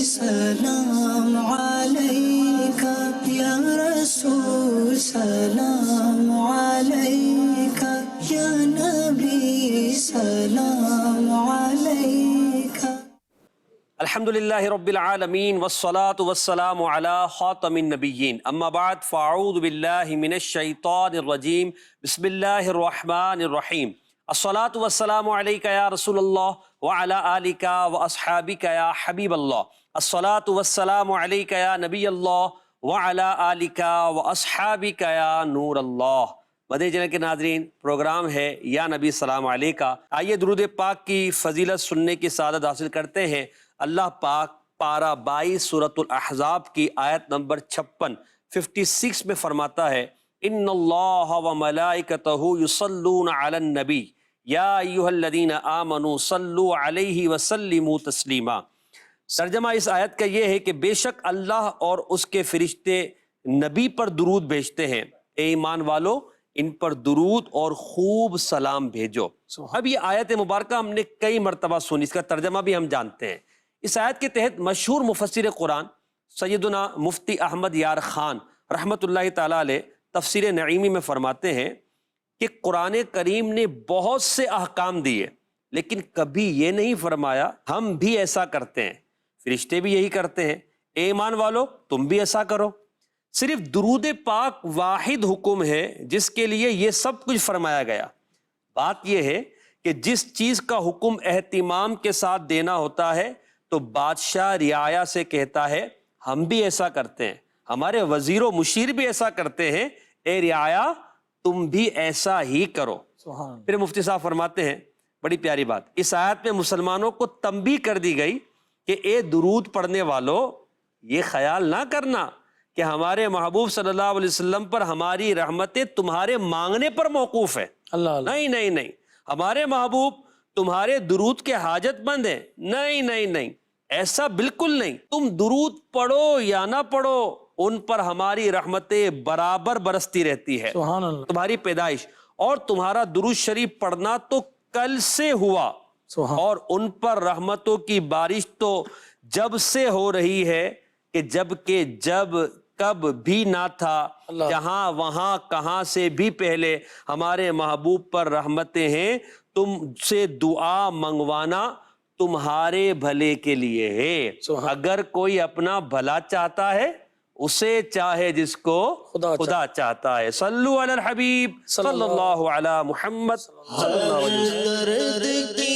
سلام علیکہ یا رسول سلام علیکہ یا نبی سلام علیکہ۔ الحمدللہ رب العالمین والصلاة والسلام علی خاتم النبیین، اما بعد فاعوذ باللہ من الشیطان الرجیم، بسم اللہ الرحمن الرحیم۔ الصلاة والسلام علیکہ یا رسول اللہ وعلی آلکہ واصحابکہ یا حبیب اللہ۔ الصلاة والسلام علیکہ یا نبی اللہ وعلی آلکہ واصحابکہ یا نور اللہ۔ مدنی چینل کے ناظرین، پروگرام ہے یا نبی سلام علیکہ۔ آئیے درود پاک کی فضیلت سننے کی سعادت حاصل کرتے ہیں۔ اللہ پاک پارہ 22 سورۃ الاحزاب کی آیت نمبر 56 میں فرماتا ہے، ان اللہ وملائکتہ یصلون علی النبی یا ایھا الذین آمنوا صلوا علیہ وسلموا تسلیما۔ ترجمہ اس آیت کا یہ ہے کہ بے شک اللہ اور اس کے فرشتے نبی پر درود بھیجتے ہیں، اے ایمان والو ان پر درود اور خوب سلام بھیجو۔ اب یہ آیت مبارکہ ہم نے کئی مرتبہ سنی، اس کا ترجمہ بھی ہم جانتے ہیں۔ اس آیت کے تحت مشہور مفسر قرآن سیدنا مفتی احمد یار خان رحمۃ اللہ تعالیٰ علیہ تفسیر نعیمی میں فرماتے ہیں کہ قرآن کریم نے بہت سے احکام دیے، لیکن کبھی یہ نہیں فرمایا ہم بھی ایسا کرتے ہیں، فرشتے بھی یہی کرتے ہیں، اے ایمان والو تم بھی ایسا کرو۔ صرف درود پاک واحد حکم ہے جس کے لیے یہ سب کچھ فرمایا گیا۔ بات یہ ہے کہ جس چیز کا حکم اہتمام کے ساتھ دینا ہوتا ہے تو بادشاہ رعایا سے کہتا ہے ہم بھی ایسا کرتے ہیں، ہمارے وزیر و مشیر بھی ایسا کرتے ہیں، اے رعایا تم بھی ایسا ہی کرو۔ پھر مفتی صاحب فرماتے ہیں بڑی پیاری بات، اس آیت میں مسلمانوں کو تنبیہ کر دی گئی کہ اے درود پڑھنے والو، یہ خیال نہ کرنا کہ ہمارے محبوب صلی اللہ علیہ وسلم پر ہماری رحمتیں تمہارے مانگنے پر موقوف ہے۔ نہیں نہیں نہیں، ہمارے محبوب تمہارے درود کے حاجت مند ہیں، نہیں نہیں نہیں، ایسا بالکل نہیں۔ تم درود پڑھو یا نہ پڑھو، ان پر ہماری رحمتیں برابر برستی رہتی ہے۔ سبحان اللہ۔ تمہاری پیدائش اور تمہارا درود شریف پڑھنا تو کل سے ہوا، اور ان پر رحمتوں کی بارش تو جب سے ہو رہی ہے کہ جب کب بھی نہ تھا، جہاں وہاں کہاں سے بھی پہلے ہمارے محبوب پر رحمتیں ہیں۔ تم سے دعا منگوانا تمہارے بھلے کے لیے ہے، اگر کوئی اپنا بھلا چاہتا ہے اسے چاہے جس کو خدا چاہتا ہے۔ صلو علی الحبیب صلی اللہ علی محمد صلی اللہ علیہ وسلم۔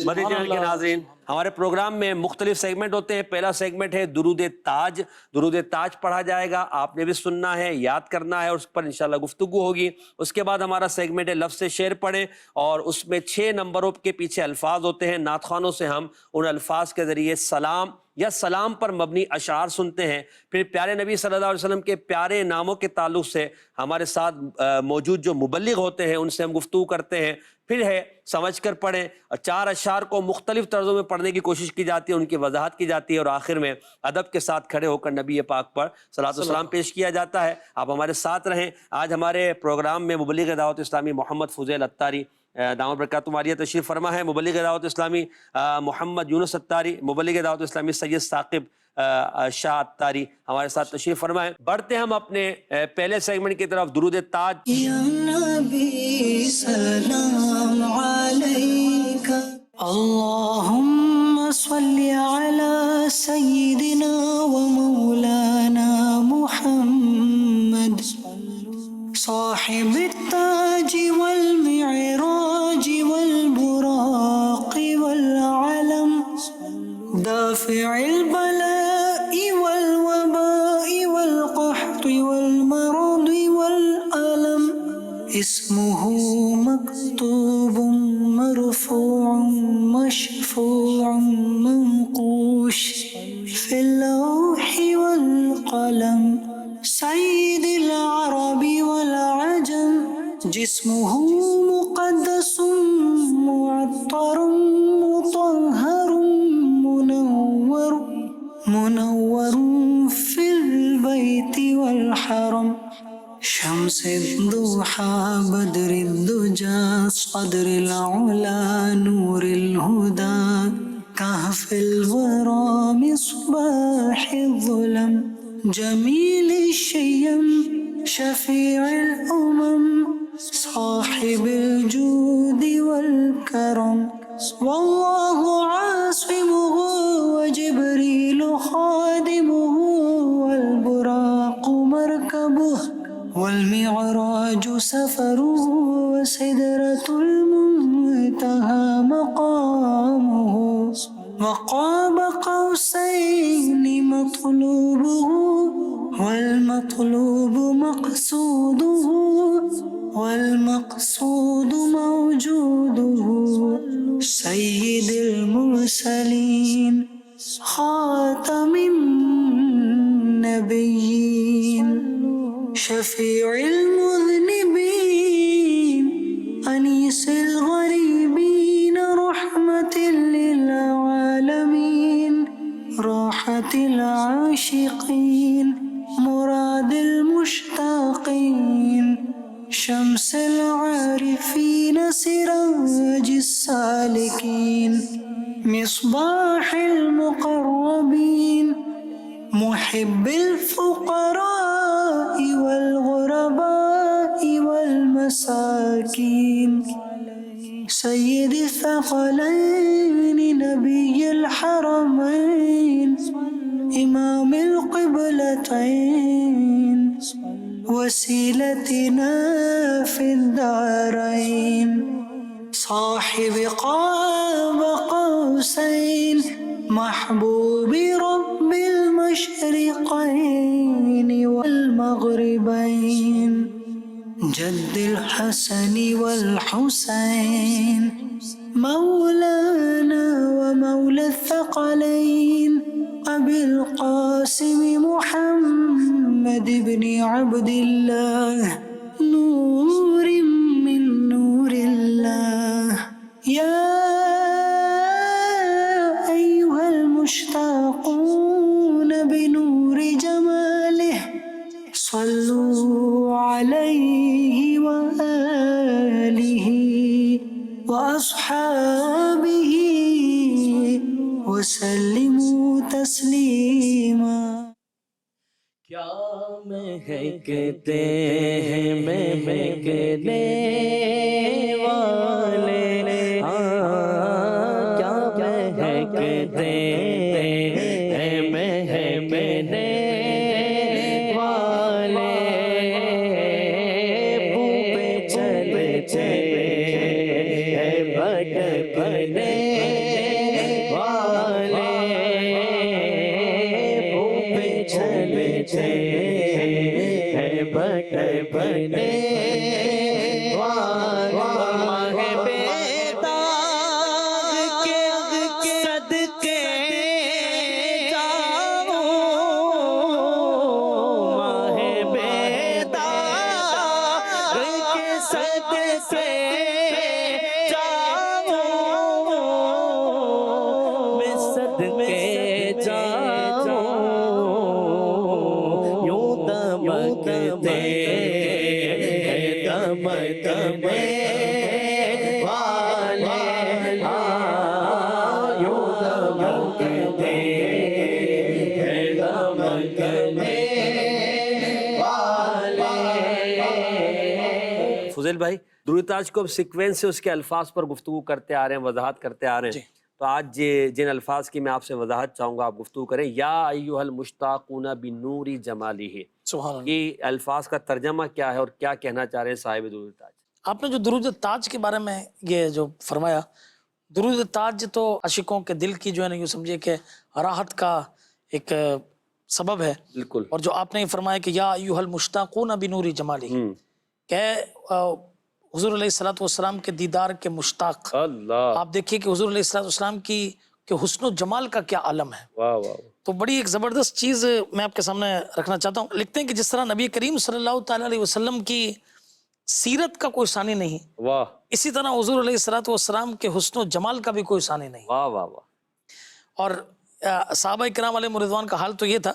مدنی چینل کے ناظرین، ہمارے پروگرام میں مختلف سیگمنٹ ہوتے ہیں۔ پہلا سیگمنٹ ہے درود تاج۔ درود تاج پڑھا جائے گا، آپ نے بھی سننا ہے، یاد کرنا ہے، اور اس پر انشاءاللہ گفتگو ہوگی۔ اس کے بعد ہمارا سیگمنٹ ہے لفظ شعر پڑھیں، اور اس میں 6 نمبروں کے پیچھے الفاظ ہوتے ہیں۔ نعت خوانوں سے ہم ان الفاظ کے ذریعے سلام یا سلام پر مبنی اشعار سنتے ہیں۔ پھر پیارے نبی صلی اللہ علیہ وسلم کے پیارے ناموں کے تعلق سے ہمارے ساتھ موجود جو مبلغ ہوتے ہیں ان سے ہم گفتگو کرتے ہیں۔ پھر ہے سمجھ کر پڑھیں، اور 4 اشعار کو مختلف طرزوں میں پڑھنے کی کوشش کی جاتی ہے، ان کی وضاحت کی جاتی ہے، اور آخر میں ادب کے ساتھ کھڑے ہو کر نبی پاک پر صلاۃ و سلام پیش کیا جاتا ہے۔ آپ ہمارے ساتھ رہیں۔ آج ہمارے پروگرام میں مبلغ دعوت اسلامی محمد فضیل اتاری دامت برکاتہم عالیہ تشریف فرما ہے، مبلغ دعوت اسلامی محمد یونس اتاری، مبلغ دعوت اسلامی سید ثاقب شاہ اتاری ہمارے ساتھ تشریف فرما ہے۔ بڑھتے ہم اپنے پہلے سیگمنٹ کی طرف، درود تاج۔ یا نبی سلام علیکہ، اللہم صلی علی سیدنا و مولانا محمد صاحب التاج والمعراج والبراق والعلم دافع البلاء والوباء والقحط والمرض والألم، اسمه مكتوب مرفوع مشفوع منقوش في اللوح والقلم، سيد العرب والعجم، جسمه مقدس معطر مطهر منور في البيت والحرم، شمس الضحى بدر الدجى صدر العلا نور الهدى، كهف الورى مصباح الظلم، جميل الشيم شفيع الأمم، صاحب الجود والكرم، والله عاصمه وجبريل خادمه والبراق مركبه والمعراج سفره وسدرة المنتهى مقامه، وقاب قوسين مطلوبه والمطلوب مقصوده والمقصود موجوده، سيد المرسلين خاتم النبيين، شفيع المذنبين، أنيس الغريبين، رحمة للعالمين، راحة العاشقين، مراد المشتاقين، شمس العارفين، سراج السالكين، مصباح المقربين، محب الفقراء والغرباء والمساكين، سيد الثقلين، نبي الحرمين، إمام القبلتين، وسيلتنا في الدارين، صاحب قاب قوسين، محبوب رب المشرقين والمغربين، جد الحسن والحسين، مولانا ومولى الثقلين، أبي القاسم محمد بن عبد الله، نور من نور الله، يا أيها المشتاقون بنور جماله، صلوا عليه وآله وأصحابه وسلموا تسلیما۔ کیا مہکتے ہیں مہکنے والے، کیا مہکتے ہیں مہکنے والے، بو پہ چلتے بھٹکنے والے، بو پہ چلتے بھٹکنے والے، ماہ بیدار کے صدقے جاؤ، ماہ بیدار کے صدقے جاؤ، میں صدقے جاؤں، یوں دمکتے دمکنے درود تاج کو اب سیکوینس سے اس کے الفاظ پر گفتگو کرتے آ رہے ہیں، وضاحت کرتے آ رہے ہیں. تو آج جن الفاظ کی میں آپ سے وضاحت چاہوں گا آپ گفتگو کریں، یا ایھا المشتاقون بنور جمالہ. سبحان اللہ. یہ الفاظ کا ترجمہ کیا ہے اور کیا کہنا چاہ رہے ہیں صاحب درود تاج؟ آپ نے جو درود تاج کے بارے میں یہ جو فرمایا، درود تاج تو عاشقوں کے دل کی جو ہے نا یوں سمجھیے کہ راحت کا ایک سبب ہے. بالکل. اور جو آپ نے فرمایا کہ یا ایھا المشتاقون بنور جمالہ، کہ حضور علیہ الصلوۃ والسلام کے دیدار کے مشتاق. اللہ. آپ دیکھیے کہ حضور علیہ الصلوۃ والسلام کی کہ حسن و جمال کا کیا عالم ہے. واہ واہ. تو بڑی ایک زبردست چیز میں آپ کے سامنے رکھنا چاہتا ہوں. لکھتے ہیں کہ جس طرح نبی کریم صلی اللہ تعالیٰ علیہ وسلم کی سیرت کا کوئی ثانی نہیں، واہ. اسی طرح حضور علیہ الصلوۃ والسلام کے حسن و جمال کا بھی کوئی ثانی نہیں. واہ واہ واہ. اور صحابہ کرام علیہ رضوان کا حال تو یہ تھا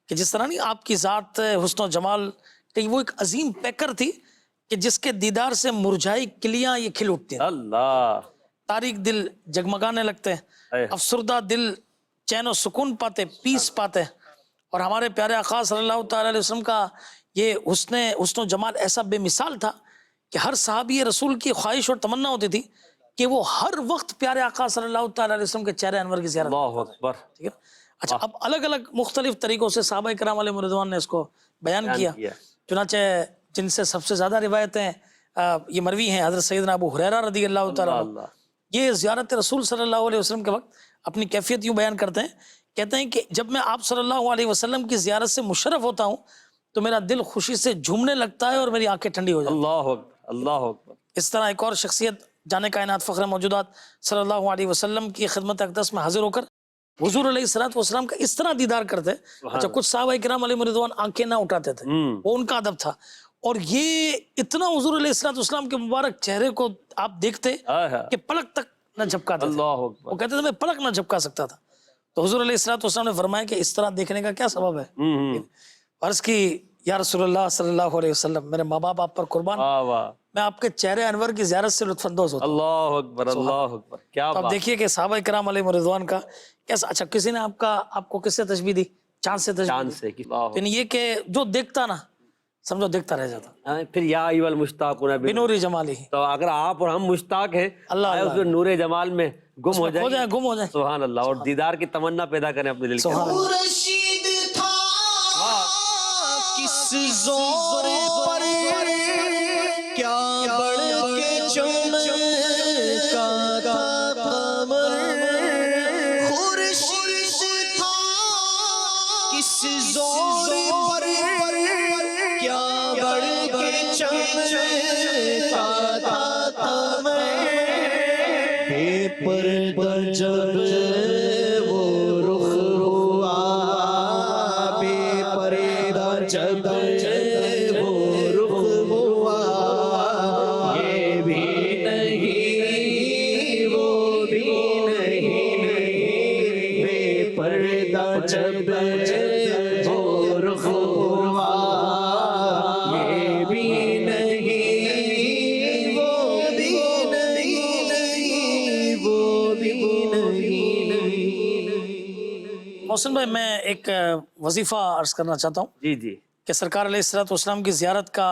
کہ جس طرح نہیں آپ کی ذات حسن و جمال کہ وہ ایک عظیم پیکر تھی کہ جس کے دیدار سے مرجھائی کلیاں یہ کھل اٹھتی ہیں. اللہ. تاریک دل جگمگانے لگتے ہیں، افسردہ دل چین و سکون پاتے، پیس پاتے. اور ہمارے پیارے آقا صلی اللہ تعالیٰ علیہ وسلم کا یہ حسن و جمال ایسا بے مثال تھا کہ ہر صحابی رسول کی خواہش اور تمنا ہوتی تھی کہ وہ ہر وقت پیارے آقا صلی اللہ تعالیٰ علیہ وسلم کے چہرے انور کی زیارت. اللہ اکبر. ٹھیک ہے. اچھا، اب الگ الگ مختلف طریقوں سے صحابہ کرام علیہ رضوان نے اس کو بیان کیا. چنانچہ جن سے سب سے زیادہ روایتیں یہ مروی ہیں حضرت سیدنا ابو ہریرہ رضی اللہ تعالیٰ عنہ، یہ زیارت رسول صلی اللہ علیہ وسلم کے وقت اپنی کیفیت یوں بیان کرتے ہیں، کہتے ہیں کہ جب میں آپ صلی اللہ علیہ وسلم کی زیارت سے مشرف ہوتا ہوں تو میرا دل خوشی سے جھومنے لگتا ہے اور میری آنکھیں ٹھنڈی ہو جاتی ہیں. اللہ اکبر. اللہ اکبر. اس طرح ایک اور شخصیت جان کائنات فخر موجودات صلی اللہ علیہ وسلم کی خدمت اقدس میں حاضر ہو کر حضور علیہ الصلوۃ والسلام کا اس طرح دیدار کرتے. اچھا، کچھ صحابہ کرام علیہ رضوان آنکھیں نہ اٹھاتے تھے، وہ ان کا ادب تھا. اور یہ اتنا حضور علیہ الصلوۃ والسلام کے مبارک چہرے کو آپ دیکھتے کہ پلک تک نہ جھپکاتے تھے. اللہ اکبر. وہ کہتے تھے میں پلک نہ جھپکا سکتا تھا. تو حضور علیہ الصلوۃ والسلام نے فرمایا کہ اس طرح دیکھنے کا کیا سبب ہے؟ عرض کی یا رسول اللہ صلی اللہ علیہ وسلم، میرے ماں باپ آپ پر قربان، میں آپ کے چہرے انور کی زیارت سے لطف اندوز ہوتا ہوں. اللہ اکبر. اللہ اکبر. کیا تو آپ دیکھیے کہ صحابہ کرام علیہ رضوان کا کیسا. اچھا، کسی نے آپ کو کس سے تشبیہ دی؟ چاند سے تشبیہ چاند دی. سے. یعنی یہ کہ جو دیکھتا نا سمجھو دیکھتا رہ جاتا. پھر یا ایھا المشتاقون بنور جمالہ. تو اگر آپ اور ہم مشتاق ہیں، اللہ اس میں نور جمال میں گم ہو جائیں. گم ہو جائیں. سبحان اللہ. اور دیدار کی تمنا پیدا کریں اپنے دل کے سبحان اندر. اللہ. رشید تھا کس زور پر کیا بڑھ کے چمکا تھا قمر. خورشید تھا کس زور پر کیا بڑھ کے چمکا تھا قمر. بے پردہ جب وہ رخ ہوا، بے پردہ جب وہ رخ ہوا، یہ بھی نہیں وہ بھی نہیں، بے پردہ جب وہ رخ ہوا، یہ بھی نہیں وہ بھی نہیں، وہ بھی نہیں. محسن بھائی، میں ایک وظیفہ عرض کرنا چاہتا ہوں جی جی. کہ سرکار علیہ الصلوۃ والسلام کی زیارت کا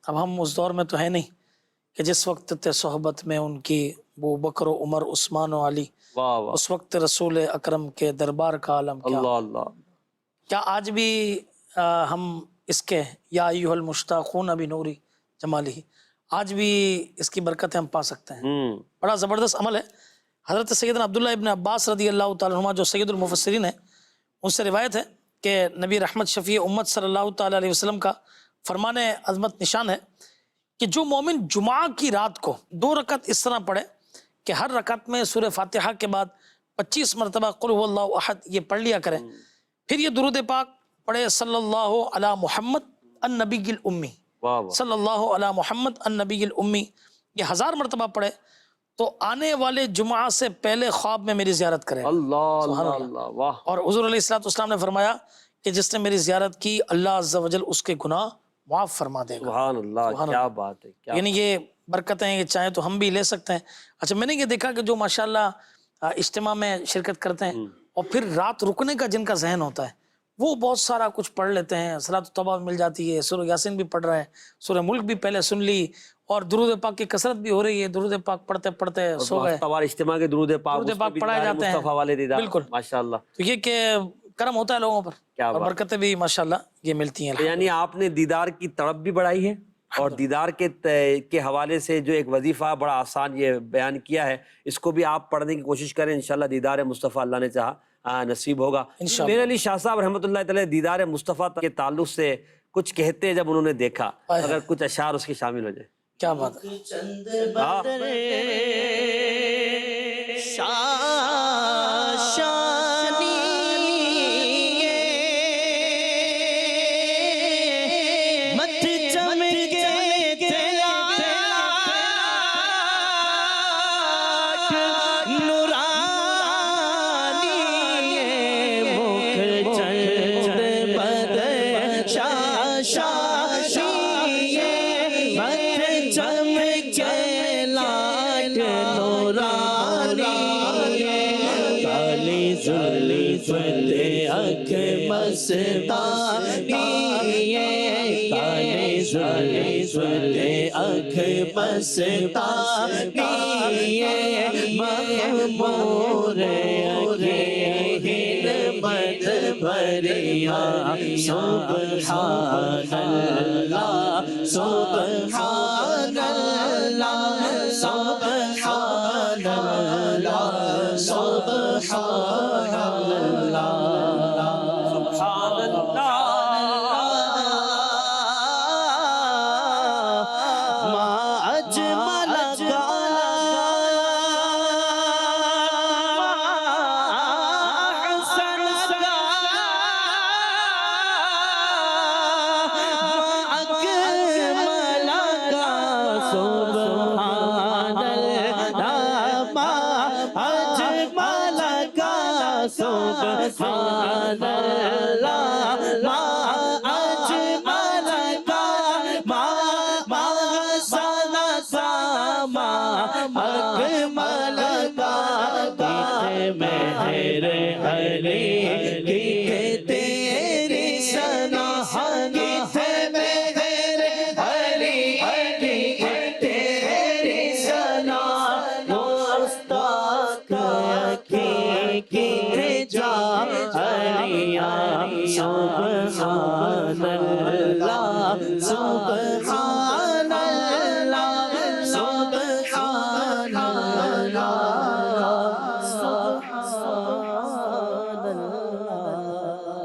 اب ہم اس دور میں تو ہے نہیں کہ جس وقت صحبت میں ان کی ابو بکر و عمر عثمان و علی، واہ واہ. اس وقت رسول اکرم کے دربار کا عالم کیا. اللہ اللہ. کیا آج بھی ہم اس کے یا ایھا المشتاقون بنور جمالہ، آج بھی اس کی برکتیں ہم پا سکتے ہیں. بڑا زبردست عمل ہے. حضرت سیدنا عبداللہ ابن عباس رضی اللہ تعالیٰ عنہما جو سید المفسرین ہیں، ان سے روایت ہے کہ نبی رحمت شفیع امت صلی اللہ تعالیٰ علیہ وسلم کا فرمان عظمت نشان ہے کہ جو مومن جمعہ کی رات کو 2 رکعت اس طرح پڑھے کہ ہر رکعت میں سورہ فاتحہ کے بعد 25 مرتبہ قل هو اللہ احد یہ پڑھ لیا کرے، پھر یہ درود پاک پڑھے صلی اللہ علی محمد النبی الامی، صلی اللہ علی محمد النبی الامی، یہ 1000 مرتبہ پڑھے تو آنے والے جمعہ سے پہلے خواب میں میری زیارت کرے. اللہ اللہ. واہ. اور حضور علیہ الصلوۃ والسلام نے فرمایا کہ جس نے میری زیارت کی اللہ عز و جل اس کے گناہ معاف فرما دے گا. سبحان اللہ. کیا بات ہے. یعنی یہ برکتیں یہ چاہیں تو ہم بھی لے سکتے ہیں. اچھا، میں نے یہ دیکھا کہ جو ماشاءاللہ اجتماع میں شرکت کرتے ہیں اور پھر رات رکنے کا جن کا ذہن ہوتا ہے وہ بہت سارا کچھ پڑھ لیتے ہیں. صلاۃ التوبہ مل جاتی ہے، سورہ یاسین بھی پڑھ رہے ہیں، سورہ ملک بھی پہلے سن لی اور درود پاک کی کثرت بھی ہو رہی ہے، درود پاک پڑھتے پڑھتے سو گئے، ہفتہ وار اجتماع کے درود پاک درود پاک پڑھائے جاتے ہیں، مصطفیٰ والے دیدار، بالکل، ماشاءاللہ، تو یہ کہ کرم ہوتا ہے لوگوں پر کیا اور بات، برکتیں بھی ماشاءاللہ یہ ملتی ہیں۔ یعنی آپ نے دیدار کی طلب بھی بڑھائی ہے اور دیدار کے حوالے سے جو ایک وظیفہ بڑا آسان یہ بیان کیا ہے، اس کو بھی آپ پڑھنے کی کوشش کریں، انشاءاللہ دیدار مصطفیٰ اللہ نے چاہا نصیب ہوگا۔ میرے علی شاہ صاحب رحمۃ اللہ تعالی دیدار مصطفیٰ کے تعلق سے کچھ کہتے جب انہوں نے دیکھا، اگر کچھ اشعار اس کے شامل ہو جائے۔ کیا بات ہے، چند ہاں۔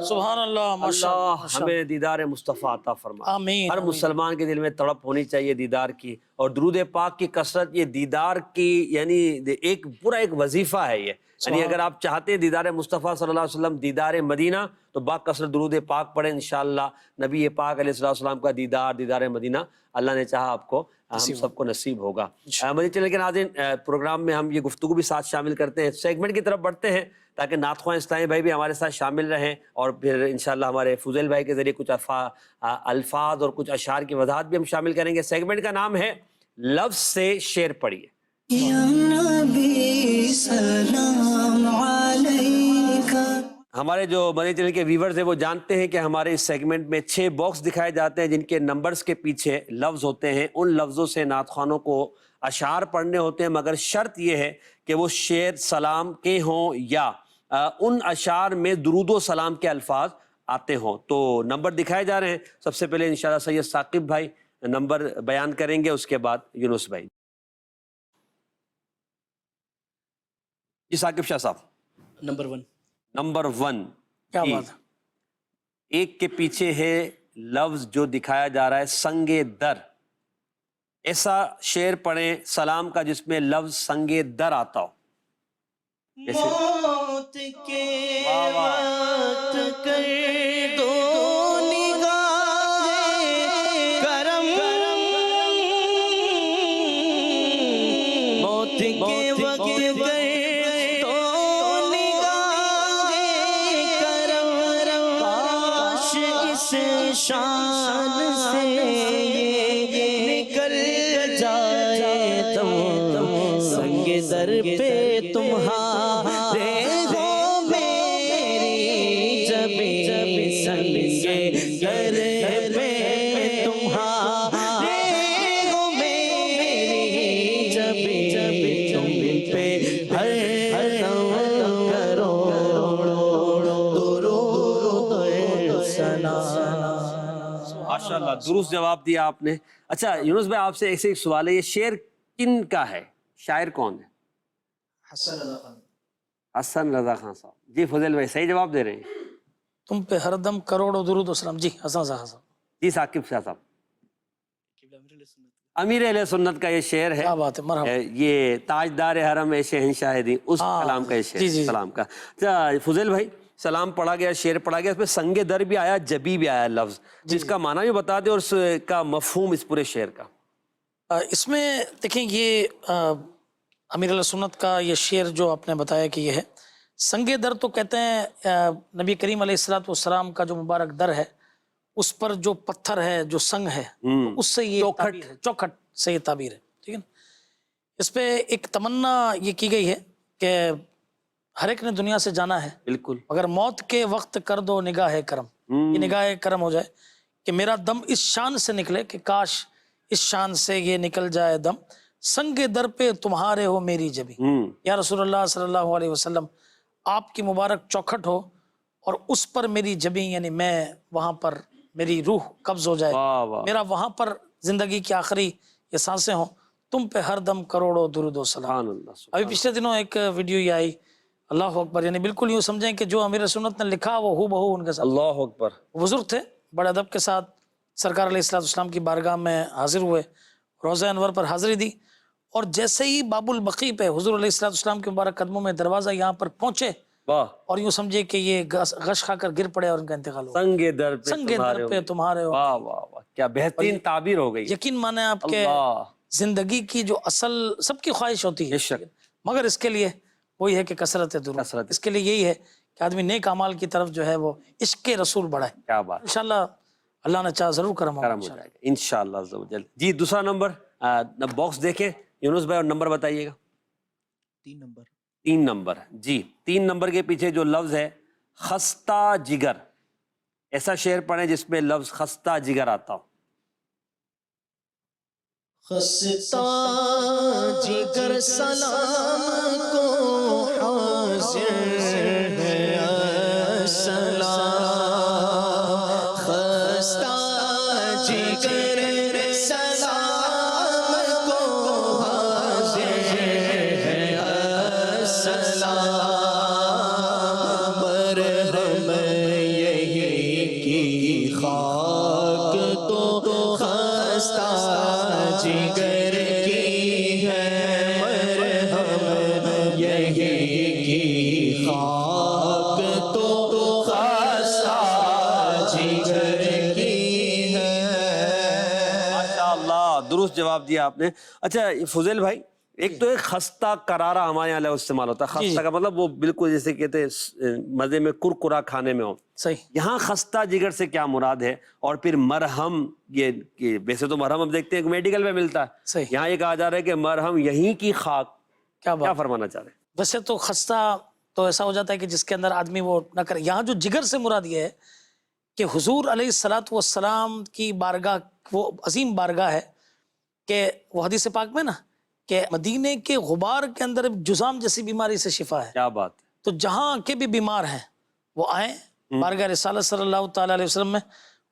سبحان اللہ، اللہ ہمیں دیدار مصطفیٰ عطا فرما۔ آمین۔ ہر مسلمان کے دل میں تڑپ ہونی چاہیے دیدار کی، اور درود پاک کی کثرت یہ دیدار کی یعنی ایک پورا ایک وظیفہ ہے یہ، یعنی اگر آپ چاہتے ہیں دیدار مصطفیٰ صلی اللہ علیہ وسلم، دیدار مدینہ، تو با کثرت درود پاک پڑھیں، انشاءاللہ نبی پاک علیہ السلام کا دیدار مدینہ اللہ نے چاہا آپ کو ہم سب کو نصیب ہوگا۔ مدنی چینل کے ناظرین، پروگرام میں ہم یہ گفتگو بھی ساتھ شامل کرتے ہیں، سیگمنٹ کی طرف بڑھتے ہیں تاکہ نعت خواہ اسلامی بھائی بھی ہمارے ساتھ شامل رہیں، اور پھر انشاءاللہ ہمارے فضیل بھائی کے ذریعے کچھ الفاظ اور کچھ اشعار کی وضاحت بھی ہم شامل کریں گے۔ سیگمنٹ کا نام ہے لفظ سے شعر پڑھیے۔ یا نبی سلام علیکہ۔ ہمارے جو مدنی چینل کے ویورز ہیں وہ جانتے ہیں کہ ہمارے اس سیگمنٹ میں 6 باکس دکھائے جاتے ہیں جن کے نمبرز کے پیچھے لفظ ہوتے ہیں، ان لفظوں سے نعت خوانوں کو اشعار پڑھنے ہوتے ہیں، مگر شرط یہ ہے کہ وہ شعر سلام کے ہوں یا ان اشعار میں درود و سلام کے الفاظ آتے ہوں۔ تو نمبر دکھائے جا رہے ہیں، سب سے پہلے انشاءاللہ سید ثاقب بھائی نمبر بیان کریں گے، اس کے بعد یونس بھائی۔ جی ثاقب شاہ صاحب، نمبر 1۔ نمبر 1 کیا بات ہے، ایک کے پیچھے ہے لفظ جو دکھایا جا رہا ہے سنگ در، ایسا شعر پڑھیں سلام کا جس میں لفظ سنگ در آتا ہو۔ موت کے وقت کر دو نگاہ کرم، موت کے وقت کر دو نگاہ کرم، کاش اس شان سے نکل جائے تو سنگ در پہ تمہارے ہو میری جبیں، سنگ در پہ تمہارے ہو میری ماشاءاللہ درست جواب دیا آپ نے. اچھا یونس بھائی آپ سے ایسے ایک سوال ہے, یہ شعر کن کا ہے, شاعر کون ہے؟ حسن رضا خان صاحب. جی فضل بھائی صحیح جواب دے رہے ہیں. تم پہ ہر دم کروڑوں درود و سلام. جی حسن رضا خان صاحب. جی ثاقب شاہ صاحب. امیر اہل سنت کا یہ شعر ہے. کیا بات ہے, مرحبا. یہ تاجدار حرم اے شہنشاہ دین, اس کلام کا یہ شعر جی. سلام کا. اچھا فضل بھائی سلام پڑھا گیا, شعر پڑھا گیا, اس میں سنگ در بھی آیا, جبی بھی آیا لفظ, جس کا معنی بھی بتا دیں اور اس کا مفہوم اس پورے شعر کا. اس میں دیکھیں یہ امیر علیہ سنت کا یہ شعر جو آپ نے بتایا کہ یہ ہے, سنگ در تو کہتے ہیں نبی کریم علیہ السلام کا جو مبارک در ہے, اس پر جو پتھر ہے, جو سنگ ہے, اس سے یہ چوکھٹ سے یہ تعبیر ہے. ٹھیک ہے نا. اس پہ ایک تمنا یہ کی گئی ہے کہ ہر ایک نے دنیا سے جانا ہے, بالکل, مگر موت کے وقت کر دو نگاہ کرم. یہ نگاہ کرم ہو جائے کہ میرا دم اس شان سے نکلے کہ کاش اس شان سے یہ نکل جائے دم. سنگ در پہ تمہارے ہو میری جبی. یا رسول اللہ صلی اللہ علیہ وسلم آپ کی مبارک چوکھٹ ہو اور اس پر میری جبی, یعنی میں وہاں پر میری روح قبض ہو جائے, میرا وہاں پر زندگی کی آخری یہ سانسیں ہوں. تم پہ ہر دم کروڑوں درود و سلام. ابھی پچھلے دنوں ایک ویڈیو یہ آئی, اللہ اکبر, یعنی بالکل یوں سمجھیں کہ جو امیر سنت نے لکھا وہ ہو بہو ان کے ساتھ. اللہ اکبر. بزرگ تھے, بڑے ادب کے ساتھ سرکار علیہ السلام کی بارگاہ میں حاضر ہوئے, روضہ انور پر حاضری دی, اور جیسے ہی باب البقیع پہ حضور علیہ السلام کے مبارک قدموں میں دروازہ یہاں پر پہنچے, اور یوں سمجھے کہ یہ غش کھا کر گر پڑے اور ان کا انتقال ہو. سنگ در پہ تمہارے ہو. واہ واہ واہ, کیا بہترین تعبیر ہو گئی. یقین مانے آپ کے زندگی کی جو اصل سب کی خواہش ہوتی ہے, مگر اس کے لیے وہی ہے کہ کثرت درود. اس کے لیے یہی ہے کہ آدمی نیک اعمال کی طرف جو ہے وہ عشق رسول بڑھائے. کیا بات. انشاءاللہ اللہ نے چاہ ضرور کرم ہو جائے گا انشاءاللہ عز و جل. جی دوسرا نمبر باکس دیکھیں یونس بھائی, اور نمبر بتائیے گا. 3 نمبر. جی 3 نمبر کے پیچھے جو لفظ ہے خستہ جگر, ایسا شعر پڑھیں جس میں لفظ خستہ جگر آتا ہو. خستہ جگر سلام کو حاضر ہے سلام. خستہ جگر سلام کو حاضر ہے سلام. مرہم یہی کی خاک تو خستہ جگر کی ہے, مرہم یہی کی خاک تو خستہ جگر کی ہے. ماشاءاللہ درست جواب دیا آپ نے. اچھا فضیل بھائی, ایک تو ایک خستہ کرارہ ہمارے یہاں استعمال ہوتا ہے. خستہ کا مطلب وہ بالکل جیسے کہتے ہیں مزے میں کرکرا کھانے میں ہو. صحیح. یہاں خستہ جگر سے کیا مراد ہے؟ اور پھر مرہم, یہ ویسے تو مرہم ہم دیکھتے ہیں میڈیکل میں ملتا ہے, صحیح. یہاں یہ کہا جا رہا ہے کہ مرہم یہیں کی خاک. کیا فرمانا چاہ رہے ہیں؟ ویسے تو خستہ تو ایسا ہو جاتا ہے کہ جس کے اندر آدمی وہ نہ کرے. یہاں جو جگر سے مراد یہ ہے کہ حضور علیہ السلام کی بارگاہ, وہ عظیم بارگاہ ہے کہ وہ حدیث پاک میں نا کہ مدینے کے غبار کے اندر جزام جیسی بیماری سے شفا ہے. کیا بات. تو جہاں کے بھی بیمار ہیں وہ آئیں بارگاہ رسالت صلی اللہ تعالیٰ علیہ وسلم میں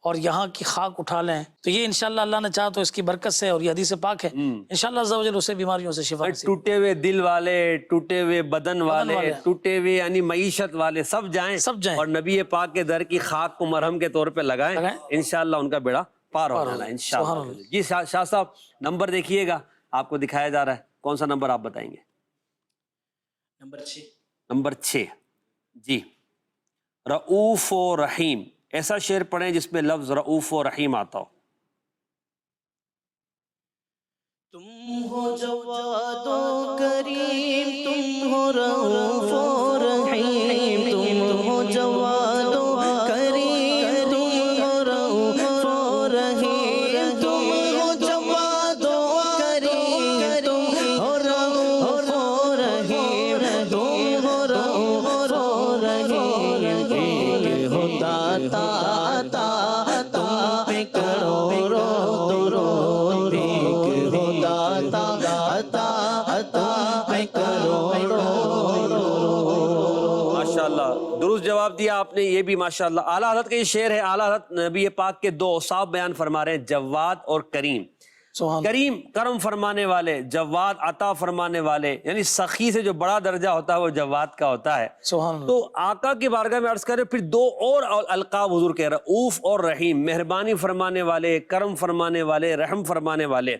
اور یہاں کی خاک اٹھا لیں. تو یہ انشاءاللہ اللہ نے چاہا تو اس کی برکت سے, اور یہ حدیث پاک ہے, انشاءاللہ عز و جل اسے بیماریوں سے شفا نصیب. ٹوٹے ہوئے دل والے, ٹوٹے ہوئے بدن والے, ٹوٹے ہوئے یعنی معیشت والے سب جائیں اور نبی پاک کے در کی خاک کو مرہم کے طور پہ لگائیں, انشاءاللہ ان کا بیڑا پار ہو جانا انشاءاللہ. جی شاہ صاحب نمبر دیکھیے گا, آپ کو دکھایا جا رہا ہے, کون سا نمبر آپ بتائیں گے؟ نمبر 6. جی رؤوف و رحیم, ایسا شعر پڑھیں جس میں لفظ رؤوف و رحیم آتا ہو. تم ہو جواد و کریم, تم ہو رؤوف و رحیم, تم ہو جواد و کریم, تم ہو رؤوف و رحیم, تم ہو جواد و کریم, تم ہو رؤوف و رحیم, تم ہو رؤوف و رحیم. ایک ہو داتا تم پہ کروڑوں درود, ایک ہو داتا تم پہ کروڑوں. ماشاءاللہ درست جواب دیا آپ نے، یہ بھی ماشاءاللہ۔ اعلیٰ حضرت کا یہ شعر ہے، اعلیٰ حضرت نبی پاک کے دو اوصاف بیان فرما رہے ہیں، جواد اور کریم۔ سبحان کریم کرم فرمانے والے، جواد عطا فرمانے والے، یعنی سخی سے جو بڑا درجہ ہوتا ہے وہ جواد کا ہوتا ہے۔ سبحان اللہ۔ تو آقا کی بارگاہ میں عرض کر رہے پھر دو اور القاب حضور کہہ رہے، رؤوف اور رحیم، مہربانی فرمانے والے، کرم فرمانے والے، رحم فرمانے والے۔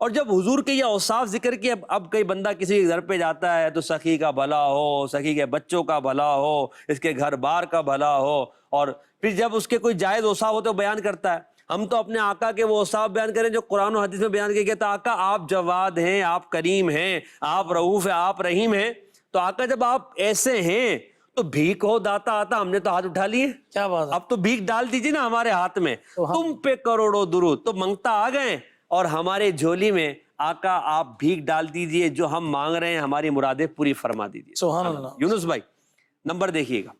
اور جب حضور کے یہ اوصاف ذکر کیے، اب کئی بندہ کسی کے گھر پہ جاتا ہے تو سخی کا بھلا ہو، سخی کے بچوں کا بھلا ہو، اس کے گھر بار کا بھلا ہو، اور پھر جب اس کے کوئی جائز اوصاف ہوتے وہ بیان کرتا ہے۔ ہم تو اپنے آقا کے وہ اوصاف بیان کریں جو قرآن و حدیث میں بیان کیا گیا تھا، آقا آپ جواد ہیں، آپ کریم ہیں، آپ رؤوف ہیں، آپ رحیم ہیں۔ تو آقا جب آپ ایسے ہیں تو بھیک ہو داتا آتا، ہم نے تو ہاتھ اٹھا لیے، کیا بات ہے۔ اب تو بھیک ڈال دیجیے نا ہمارے ہاتھ میں، تم پہ کروڑوں درود۔ تو منگتا آ گئے اور ہمارے جھولی میں آقا آپ بھیک ڈال دیجئے، جو ہم مانگ رہے ہیں ہماری مرادیں پوری فرما دیجئے۔ سبحان اللہ۔ یونس بھائی نمبر دیکھیے گا،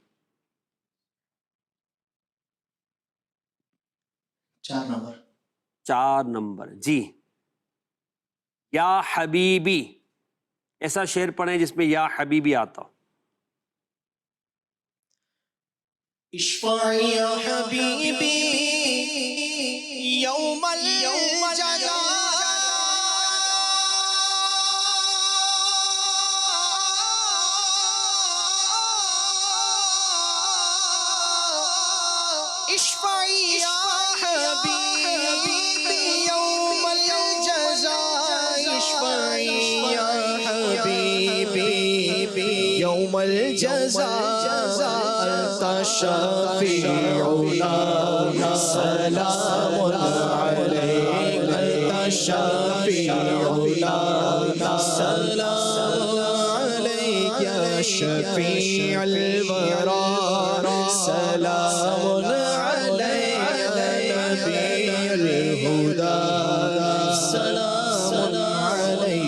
4 نمبر جی۔ یا حبیبی، ایسا شعر پڑھیں جس میں یا حبیبی آتا ہو۔ اشفع یا حبیبی یوم الجزا اشفع یا حبیبی یوم الجزا اشفع یا حبیبی یوم الجزا انت شفیعنا سلام علیک انت شفیعنا سلام علیک یا شفیع الورا سلام علیک یا نبی الہدا سلام علیک۔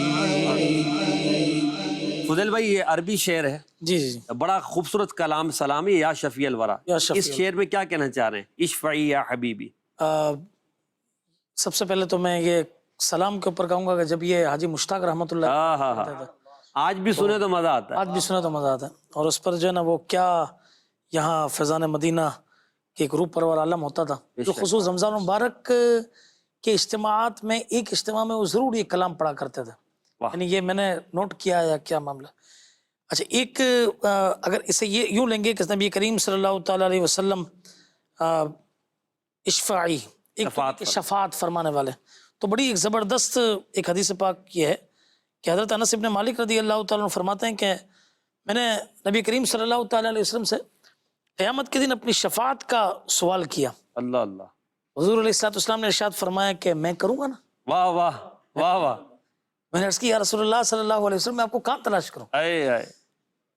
فضل بھائی یہ عربی شعر ہے، جی جی جی۔ بڑا خوبصورت کلام سلامی، یا شفیع الورا۔ یا شفیع اس شعر میں کیا کہنا چاہ رہے ہیں؟ اشفعی یا حبیبی۔ سب سے پہلے تو میں یہ سلام کے اوپر کہوں گا کہ جب یہ حاجی مشتاق رحمۃ اللہ ہاں ہاں ہاں، آج بھی سنے تو مزہ آتا ہے۔ آج بھی سنا تو مزہ آتا ہے، اور اس پر جو ہے نا وہ کیا یہاں فیضان مدینہ کے ایک روح پرور عالم ہوتا تھا، جو خصوص رمضان مبارک کے اجتماعات میں ایک اجتماع میں وہ ضرور یہ کلام پڑھا کرتے تھے، یعنی یہ میں نے نوٹ کیا یا کیا معاملہ۔ اچھا، ایک اگر اسے یہ یوں لیں گے کہ نبی کریم صلی اللہ تعالیٰ علیہ وسلم اشفعی، ایک شفاعت فرمانے والے، تو بڑی ایک زبردست ایک حدیث پاک یہ ہے کہ حضرت انس ابن مالک رضی اللہ تعالیٰ عنہ فرماتے ہیں کہ میں نے نبی کریم صلی اللہ تعالیٰ علیہ وسلم سے قیامت کے دن اپنی شفاعت کا سوال کیا۔ اللہ اللہ، حضور علیہ الصلوۃ والسلام نے ارشاد فرمایا کہ میں کروں گا نا۔ واہ واہ واہ واہ، میں نے عرض کی یا رسول اللہ صلی اللہ علیہ وسلم میں آپ کو کہاں تلاش کروں؟ اے اے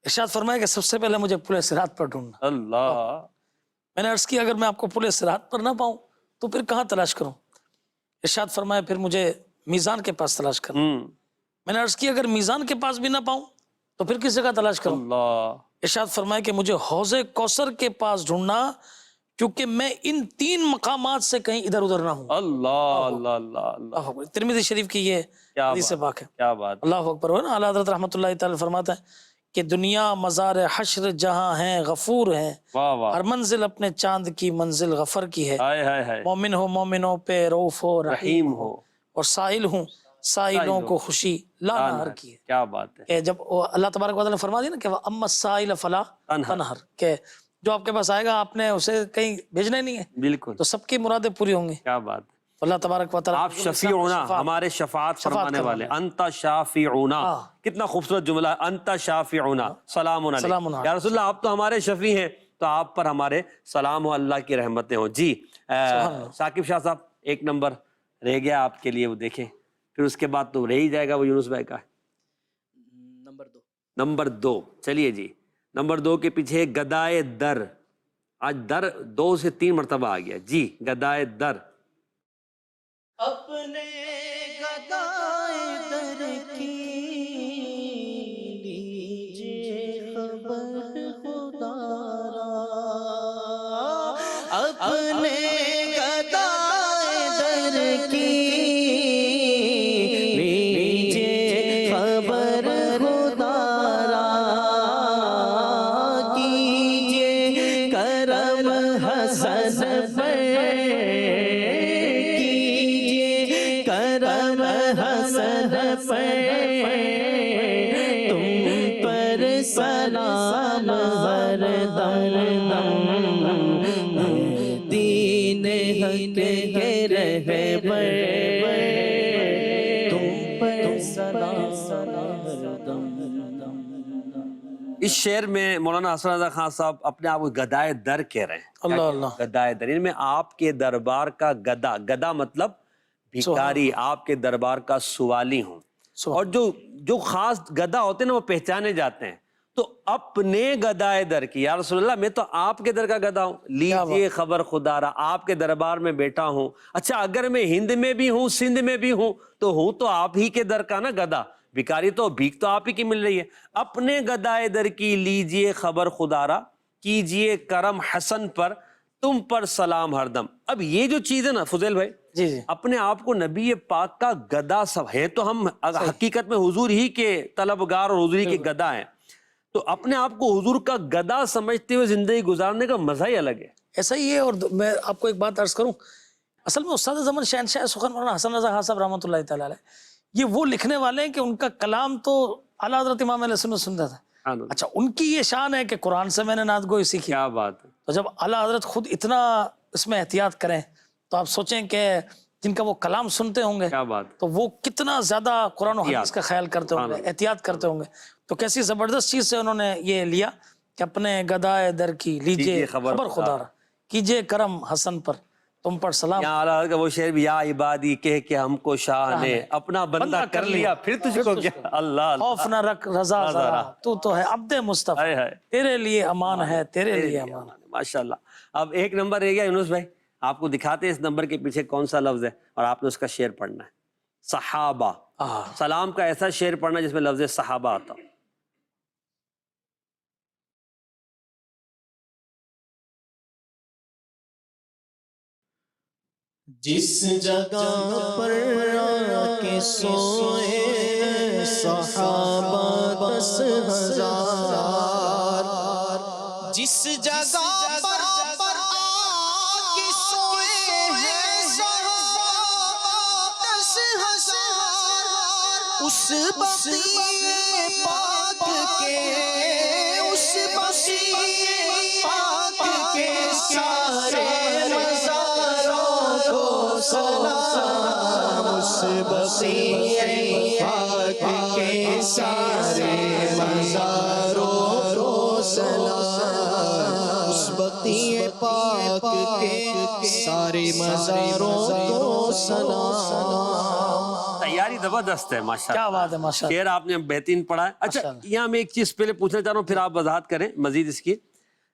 ارشاد فرمایا کہ سب سے پہلے مجھے پل صراط پر ڈھونڈنا۔ اللہ، میں نے عرض کی اگر میں آپ کو پل صراط پر نہ پاؤں تو پھر کہاں تلاش کروں؟ ارشاد فرمایا پھر مجھے میزان کے پاس تلاش کرنا۔ میں نے عرض کی اگر میزان کے پاس بھی نہ پاؤں تو پھر کس جگہ تلاش کروں؟ اللہ، ارشاد فرمایا کہ مجھے حوض کوثر کے پاس ڈھونڈنا، کیونکہ میں ان 3 مقامات سے کہیں ادھر ادھر نہ ہوں۔ اللہ اللہ اللہ اللہ، اللہ اکبر۔ ترمذی شریف کی یہ کیا حدیث پاک ہے۔ کیا بات، اللہ اکبر ہو نا۔ اعلیٰ حضرت رحمۃ اللہ تعالی فرماتا ہے کہ دنیا مزار حشر جہاں ہیں غفور ہیں، واہ واہ، ہر منزل اپنے چاند کی منزل غفر کی ہے، ہائے ہائے ہائے، مومن ہو مومنوں پہ رؤوف ہو رحیم رحیم ہو، ہو، اور سائل ہوں سائلوں کو خوشی لا نہر کی ہے۔ کیا بات ہے، کہ جب اللہ تبارک و تعالیٰ نے فرما دیا نا کہ وَأَمَّا السَّائِلَ فَلَا تَنْهَرْ، کہ جو آپ کے پاس آئے گا آپ نے اسے کہیں بھیجنا ہی نہیں ہے، بالکل، تو سب کی مرادیں پوری ہوں گی۔ کیا بات ہے۔ اللہ تبارک و تعالیٰ آپ شفیعونا، ہمارے شفاعت فرمانے والے، انت شافعونا، کتنا خوبصورت جملہ ہے، انت شافعونا سلام علیک۔ یا رسول اللہ آپ تو ہمارے شفیع ہیں، تو آپ پر ہمارے سلام و اللہ کی رحمتیں ہوں۔ جی ثاقب شاہ صاحب، 1 نمبر رہ گیا آپ کے لیے، وہ دیکھیں، پھر اس کے بعد تو رہ ہی جائے گا وہ یونس بھائی کا۔ نمبر 2، چلیے جی، نمبر 2 کے پیچھے گدائے در، آج در 2 سے 3 مرتبہ آ گیا جی، گدائے در۔ اپنے گدائے در کی لیجیے خبر خدا را، اپنے گدائے در کی لیجیے خبر خدا را کی حسن پر کیجیے کرم حسن پر تم پر سلام ہر دم دین حق کے رہبر تم پر سلام ہر دم. اس شعر میں مولانا حسن رضا خان صاحب اپنے آپ کو گدائے در کہہ رہے ہیں. اللہ اللہ. گدائے در، ان میں آپ کے دربار کا گدا، گدا مطلب بھکاری، آپ کے دربار کا سوالی ہوں. اور جو خاص گدا ہوتے ہیں نا وہ پہچانے جاتے ہیں. تو اپنے گدائے در کی، یا رسول اللہ میں تو آپ کے در کا گدا ہوں، لیجئے خبر خدا را، آپ کے دربار میں بیٹا ہوں. اچھا اگر میں ہند میں بھی ہوں، سندھ میں بھی ہوں تو آپ ہی کے در کا نا گدا. بھکاری تو بھیک تو آپ ہی کی مل رہی ہے. اپنے گدائے در کی لیجئے خبر خدا را، کیجئے کرم حسن پر تم پر سلام ہر دم. اب یہ جو چیز ہے نا فضیل بھائی، جی جی اپنے آپ کو نبی پاک کا گدا سب ہے، تو ہم حقیقت میں حضور ہی کے طلبگار اور حضور ہی کے گدا ہیں. تو اپنے آپ کو حضور کا گدا سمجھتے ہوئے زندگی گزارنے کا مزہ ہی الگ ہے. ایسا ہی ہے. اور میں آپ کو ایک بات عرض کروں، اصل میں استاد زمن شہنشاہ سخن مولانا حسن رضا خان صاحب رحمۃ اللہ تعالی علیہ، یہ وہ لکھنے والے ہیں کہ ان کا کلام تو اعلیٰ حضرت امام علیہ السنت سنتا تھا. اچھا ان کی یہ شان ہے کہ قرآن سے میں نے نعت گوئی سیکھی. کیا بات ہے. تو جب اعلیٰ حضرت خود اتنا اس میں احتیاط کریں تو آپ سوچیں کہ جن کا وہ کلام سنتے ہوں گے کیا بات. تو وہ کتنا زیادہ قرآن و حدیث کا خیال کرتے ہوں گے، احتیاط کرتے ہوں گے. تو کیسی زبردست چیز سے انہوں نے یہ لیا کہ اپنے گدائے در کی لیجئے خبر خدا را، کیجئے کرم حسن پر تم پر سلام. یہاں اعلیٰ حضرت کا وہ شعر بھی، یا عبادی کہہ کے ہم کو شاہ نے اپنا بندہ کر لیا پھر تجھ کو کیا. اللہ خوف نہ رکھ رضا ذرا، تو ہے عبد مصطفیٰ، تیرے لیے امان ہے، تیرے لیے امان ہے. ماشاءاللہ. اب ایک نمبر رہ گیا یونس بھائی، آپ کو دکھاتے ہیں اس نمبر کے پیچھے کون سا لفظ ہے اور آپ نے اس کا شعر پڑھنا ہے. صحابہ، سلام کا ایسا شعر پڑھنا جس میں لفظ صحابہ آتا. جس جگہ پر آ کے سوئے صحابہ 10,000، جس جگہ پر آ کے سوئے ہیں صحابہ 10,000، اس بقیع پاک کے، اس بقیع پاک کے سارے سلام، اس بقیع پاک کے سارے مزاروں کو سلام، اس بقیع پاک کے سارے مزاروں کو سلام. تیاری زبردست ہے ماشاءاللہ. کیا بات ہے ماشاءاللہ. شعر آپ نے بہترین پڑھا ہے. اچھا یہاں میں ایک چیز پہلے پوچھنا چاہ رہا ہوں، پھر آپ وضاحت کریں مزید اس کی.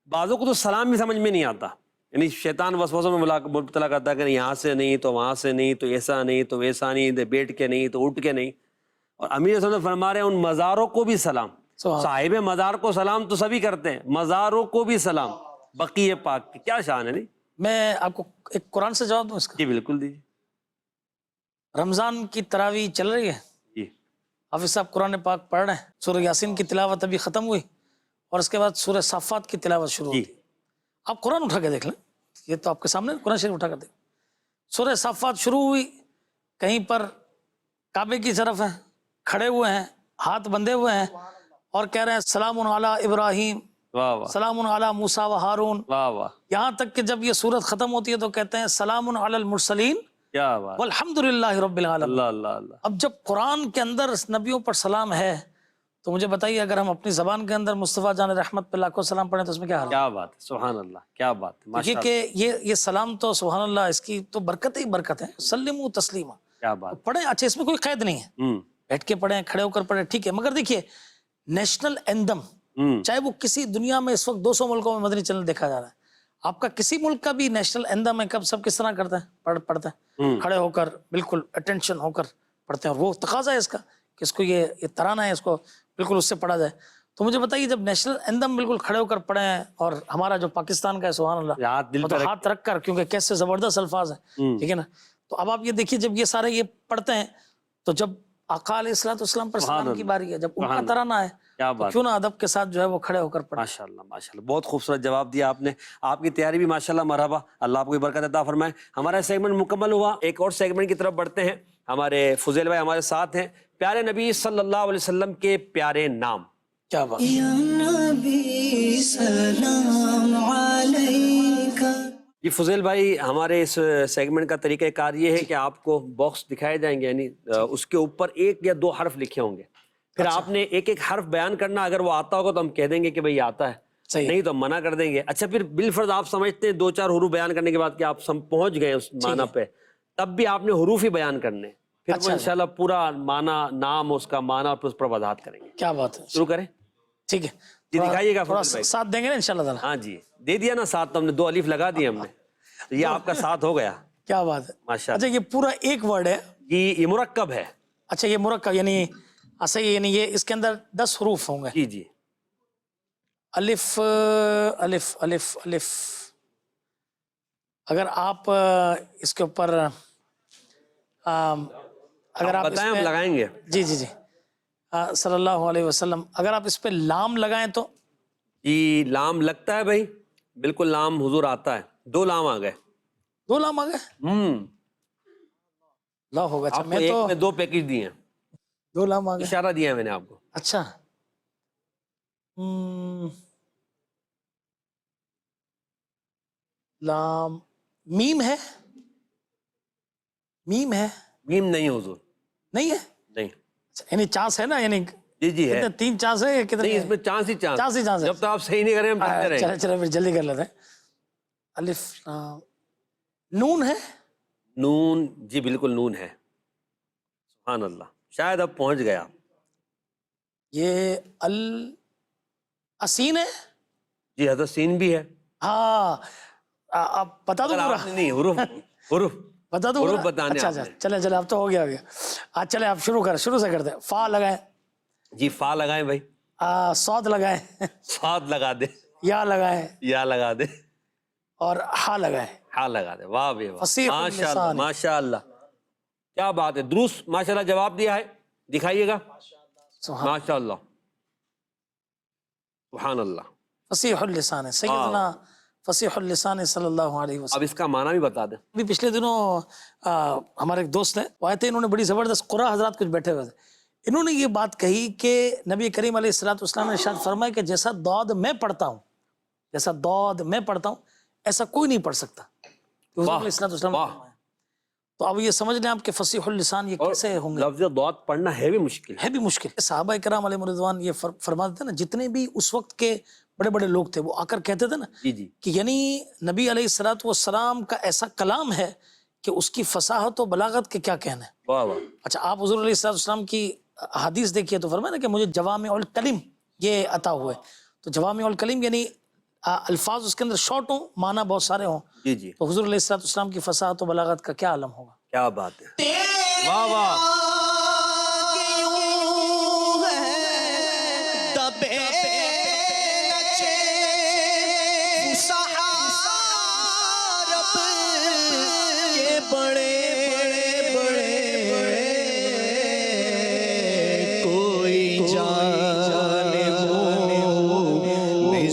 بعضوں کو تو سلام بھی سمجھ میں نہیں آتا، یعنی شیطان وسوسوں میں مبتلا کرتا ہے کہ یہاں سے نہیں تو وہاں سے نہیں تو ایسا نہیں تو ویسا نہیں، بیٹھ کے نہیں تو اٹھ کے نہیں. اور امیر صلی اللہ علیہ وسلم فرما رہے ہیں ان مزاروں کو بھی سلام. صاحب مزار کو سلام تو سبھی کرتے ہیں، مزاروں کو بھی سلام. بقیع پاک کی کیا شان ہے. نہیں میں آپ کو ایک قرآن سے جواب دوں اس کا؟ جی بالکل دیجیے. رمضان کی تراویح چل رہی ہے جی، حافظ صاحب قرآن پاک پڑھ رہے ہیں، سورہ یاسین کی تلاوت ابھی ختم ہوئی اور اس کے بعد سورہ صافات کی تلاوت شروع ہوئی. آپ قرآن اٹھا کے دیکھ لیں، یہ تو آپ کے سامنے قرآن شریف اٹھا کر دیکھ. سورہ صافات شروع ہوئی، کہیں پر کعبے کی طرف ہیں، کھڑے ہوئے ہیں، ہاتھ بندھے ہوئے ہیں اور کہہ رہے ہیں سلام علی ابراہیم، واہ واہ، سلام علی موسیٰ و ہارون. واہ واہ، یہاں تک کہ جب یہ سورت ختم ہوتی ہے تو کہتے ہیں سلام علی المرسلین کیا بات. والحمدللہ رب العالمین. اللہ اللہ اللہ. اب جب قرآن کے اندر نبیوں پر سلام ہے تو مجھے بتائیے اگر ہم اپنی زبان کے اندر مصطفیٰ جان رحمت پہ لاکھوں سلام پڑھیں تو اس میں کیا حال ہے؟ کیا بات ہے، سبحان اللہ، کیا بات ہے ماشاءاللہ. کہ یہ سلام تو سبحان اللہ اس کی تو برکت ہی برکت ہے. سلموا تسلیما، کیا بات. پڑھیں. اچھا اس میں کوئی قید نہیں ہے، بیٹھ کے پڑھیں کھڑے ہو کر پڑھیں ٹھیک ہے، مگر دیکھیے نیشنل ایندم چاہے وہ کسی دنیا میں اس وقت 200 ملکوں میں مدنی چینل دیکھا جا رہا ہے، آپ کا کسی ملک کا بھی نیشنل ایندم ہے کب سب کس طرح کرتے ہیں، پڑھتے ہیں کھڑے ہو کر بالکل اٹینشن ہو کر پڑھتے ہیں. اور وہ تقاضا ہے اس کا کہ اس کو یہ ترانہ ہے، اس کو بالکل اس سے پڑھا جائے. تو مجھے بتائیے جب نیشنل ایندم بالکل کھڑے ہو کر پڑھیں اور ہمارا جو پاکستان کا ہے سبحان اللہ ہاتھ رکھ کر، کیونکہ کیسے زبردست الفاظ ہیں ٹھیک ہے نا. تو اب آپ یہ دیکھیے جب یہ سارے یہ پڑھتے ہیں تو جب آقا علیہ الصلوۃ والسلام پر سلام کی باری ہے، جب ان کا ترانہ ہے کیا تو بات، کیوں نہ ادب کے ساتھ جو ہے وہ کھڑے ہو کر پڑھیں. ماشاءاللہ ماشاءاللہ، بہت خوبصورت جواب دیا آپ نے. آپ کی تیاری بھی ماشاءاللہ مرحبا، اللہ آپ کو برکت عطا فرمائے. ہمارا سیگمنٹ مکمل ہوا، ایک اور سیگمنٹ کی طرف بڑھتے ہیں. ہمارے فضیل بھائی ہمارے ساتھ ہیں. پیارے نبی صلی اللہ علیہ وسلم کے پیارے نام. کیا بات. یا نبی سلام علیکہ. جی فضیل بھائی، ہمارے اس سیگمنٹ کا طریقہ کار یہ ہے کہ آپ کو باکس دکھائے جائیں گے، یعنی اس کے اوپر ایک یا دو حرف لکھے ہوں گے. پھر آپ نے ایک ایک حرف بیان کرنا. اگر وہ آتا ہوگا تو ہم کہہ دیں گے کہ بھئی آتا ہے، صحیح. نہیں تو ہم منع کر دیں گے. اچھا پھر بالفرض آپ سمجھتے ہیں دو چار حروف بیان کرنے کے بعد کہ آپ پہنچ گئے اس معنی پہ، تب بھی آپ نے حروف ہی بیان کرنے. پھر وہ انشاءاللہ پورا معنی، نام اس کا معنی، اور پھر اس پر وضاحت کریں گے. کیا بات ہے. شروع کریں. ٹھیک ہے، جی دکھائیے گا تھوڑا فضیل بھائی. ساتھ دیں گے نا انشاءاللہ تعالیٰ. ہاں جی دے دیا نا ساتھ، تو ہم نے 2 الف لگا دیے ہم نے، تو یہ آپ کا ساتھ ہو گیا. کیا بات ہے. ماشاء اچھا اللہ. یہ پورا ایک ورڈ ہے. یہ مرکب ہے. اچھا یہ مرکب یعنی صحیح، یعنی یہ اس کے اندر 10 حروف ہوں گے. جی جی. الف الف الف الف. اگر آپ اس کے اوپر اگر آپ بتائیں ہم لگائیں گے. جی جی جی صلی اللہ علیہ وسلم، اگر آپ اس پہ لام لگائیں تو. جی لام لگتا ہے بھائی، بالکل لام حضور آتا ہے. 2 لام آ گئے. 2 لام آ گئے. اللہ ہوگا. اچھا آپ کو میں ایک تو میں 2 پیکج دیے ہیں. 2 لام آ گئے. اشارہ دیا ہے میں نے آپ کو. اچھا لام. میم ہے. میم ہے. میم نہیں حضور، نہیں ہے. نہیں. یعنی چانس ہے نا، یعنی جی جی ہے. 3 چانس ہے. کتنے نہیں اس میں چانس ہی چانس. چانس ہی چانس ہے. جب تو آپ صحیح نہیں کریں ہم چلتے رہیں. چلے چلے پھر جلدی کر لیتے ہیں. الف لام. نون ہے. نون. جی بالکل نون ہے. سبحان اللہ، شاید اب پہنچ گیا. یہ اسین ہے. جی حضرت سین بھی ہے. ہاں اب بتا دو اگر پورا. آپ نے نہیں حروف حروف بتا دو حروف پورا. بتانے اچھا آپ اچھا نے. چلے چلے اب تو ہو گیا آج. چلے آپ شروع سے کرتے ہیں. فا لگائیں. جی فا لگائیں بھائی. صاد لگائیں. صاد لگا دے. یا لگائیں. یا لگا دے. اور ہا لگائیں. ہا لگا دے. واہ بے واہ، فصیح ماشاء اللہ اللسان. ماشاء اللہ، کیا بات ہے. درست ماشاء اللہ جواب دیا ہے. دکھائیے گا. ماشاء اللہ سبحان اللہ. فصیح اللسان ہے سیدنا فصیح اللسان صلی اللہ علیہ وسلم. اب اس کا معنی بھی بتا دیں. ابھی پچھلے دنوں ہمارے ایک دوست ہیں وہ آئے تھے، انہوں نے بڑی زبردست قرآن حضرات کچھ بیٹھے ہوئے تھے. انہوں نے یہ بات کہی کہ نبی کریم علیہ السلام نے ارشاد فرمایا کہ جیسا دعا میں پڑھتا ہوں، جیسا دعا میں پڑھتا ہوں ایسا کوئی نہیں پڑھ سکتا. حضور علیہ السلام نے فرمایا. تو اب یہ سمجھ لیں آپ کہ فصیح اللسان یہ کیسے ہوں گے. لفظ دعات پڑھنا ہے بھی مشکل ہے. ہے بھی مشکل. صحابہ کرام علیہ رضوان یہ فرماتے تھے نا، جتنے بھی اس وقت کے بڑے بڑے لوگ تھے وہ آ کر کہتے تھے نا جی جی کہ یعنی نبی علیہ السلام کا ایسا کلام ہے کہ اس کی فصاحت و بلاغت کے کیا کہنے. واہ واہ. اچھا آپ حضور علیہ السلام کی حدیث دیکھیے تو فرمایا نا کہ مجھے جوامع الکلم یہ عطا ہوئے. تو جوامع الکلم یعنی الفاظ اس کے اندر شارٹ ہوں، معنی بہت سارے ہوں. جی جی. تو حضور علیہ السلام کی فصاحت و بلاغت کا کیا عالم ہوگا. کیا بات ہے. واہ واہ.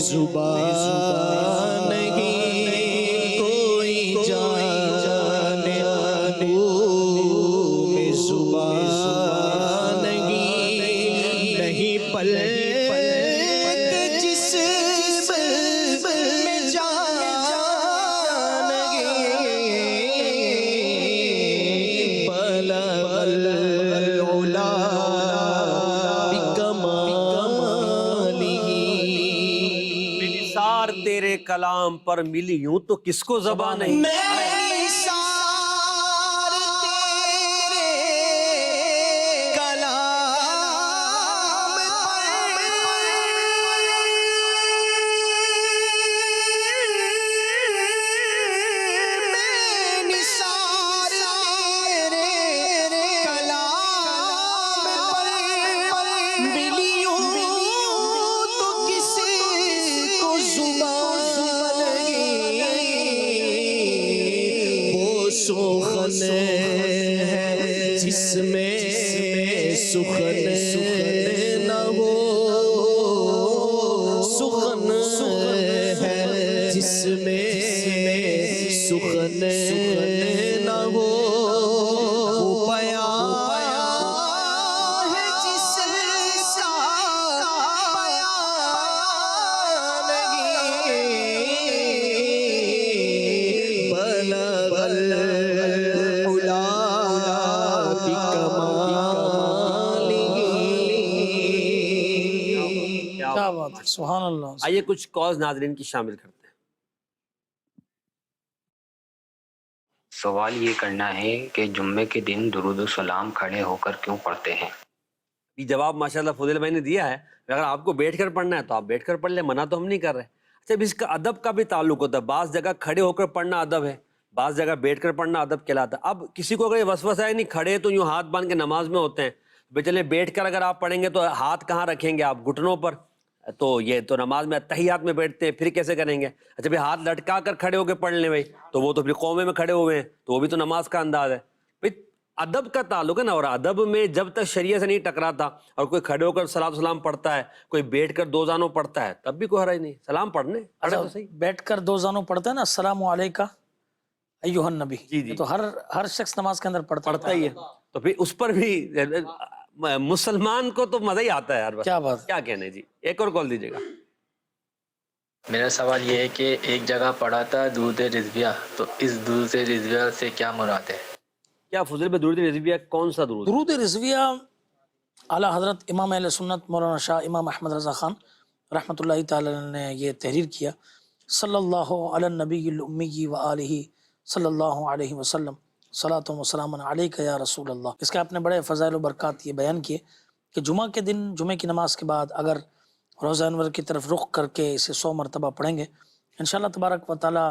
زبان نہیں کوئی جان میں زبان نہیں پل جس میں جان بلغ العلا تیرے کلام پر ملی یوں تو کس کو زبان نہیں. سخن ہے جس میں سخن نہ ہو جس میں سخن نہ ہو وہ پیا ہے جس کا پیا نہیں بلغ العلا کیا بات ہے، سبحان اللہ۔ آئیے کچھ کالز ناظرین کی شامل کرتے ہیں۔ سوال یہ کرنا ہے کہ جمعے کے دن درود و سلام کھڑے ہو کر کیوں پڑھتے ہیں؟ یہ جواب ماشاءاللہ فضیل بھائی نے دیا ہے، اگر آپ کو بیٹھ کر پڑھنا ہے تو آپ بیٹھ کر پڑھ لیں، منع تو ہم نہیں کر رہے۔ اچھا اب اس کا ادب کا بھی تعلق ہوتا ہے، بعض جگہ کھڑے ہو کر پڑھنا ادب ہے، بعض جگہ بیٹھ کر پڑھنا ادب کہلاتا ہے۔ اب کسی کو اگر یہ وسوسہ ہے نہیں کھڑے تو یوں ہاتھ باندھ کے نماز میں ہوتے ہیں، بھائی چلیں بیٹھ کر اگر آپ پڑھیں گے تو ہاتھ کہاں رکھیں گے آپ؟ گھٹنوں پر، تو یہ تو نماز میں اتحیات میں بیٹھتے ہیں، پھر کیسے کریں گے؟ اچھا بھائی ہاتھ لٹکا کر کھڑے ہو کے پڑھ لیں بھائی، تو وہ تو پھر قومے میں کھڑے ہوئے ہیں، تو وہ بھی تو نماز کا انداز ہے۔ بھائی ادب کا تعلق ہے نا، اور ادب میں جب تک شریعت سے نہیں ٹکراتا اور کوئی کھڑے ہو کر صلاۃ و سلام پڑھتا ہے، کوئی بیٹھ کر دو زانوں پڑھتا ہے، تب بھی کوئی حرج نہیں، سلام پڑھنے اچھا تو صحیح۔ بیٹھ کر دو زانوں پڑھتے ہیں نا، السلام علیکہ ایھا النبی، جی جی، تو ہر شخص نماز کے اندر پڑھتا ہی ہے، تو پھر اس پر بھی مسلمان کو تو مزہ ہی آتا ہے یار، کیا بات ہے۔ کیا کہنے جی۔ ایک اور کال دیجیے گا۔ میرا سوال یہ ہے کہ ایک جگہ پڑھا تھا درود رضویہ، تو اس درود رضویہ سے کیا مراد ہے؟ کیا فضل بھائی درود رضویہ کون سا درود؟ درود رضویہ اعلیٰ حضرت امام اہل سنت مولانا شاہ امام احمد رضا خان رحمۃ اللہ تعالی نے یہ تحریر کیا، صلی اللہ علی النبی الامی و آلہ صلی اللہ علیہ وسلم صلاۃ و سلام علیک یا رسول اللہ۔ اس کے آپ نے بڑے فضائل و برکات یہ بیان کیے کہ جمعہ کے دن جمعہ کی نماز کے بعد اگر روزہ انور کی طرف رخ کر کے اسے 100 مرتبہ پڑھیں گے انشاءاللہ تبارک و تعالیٰ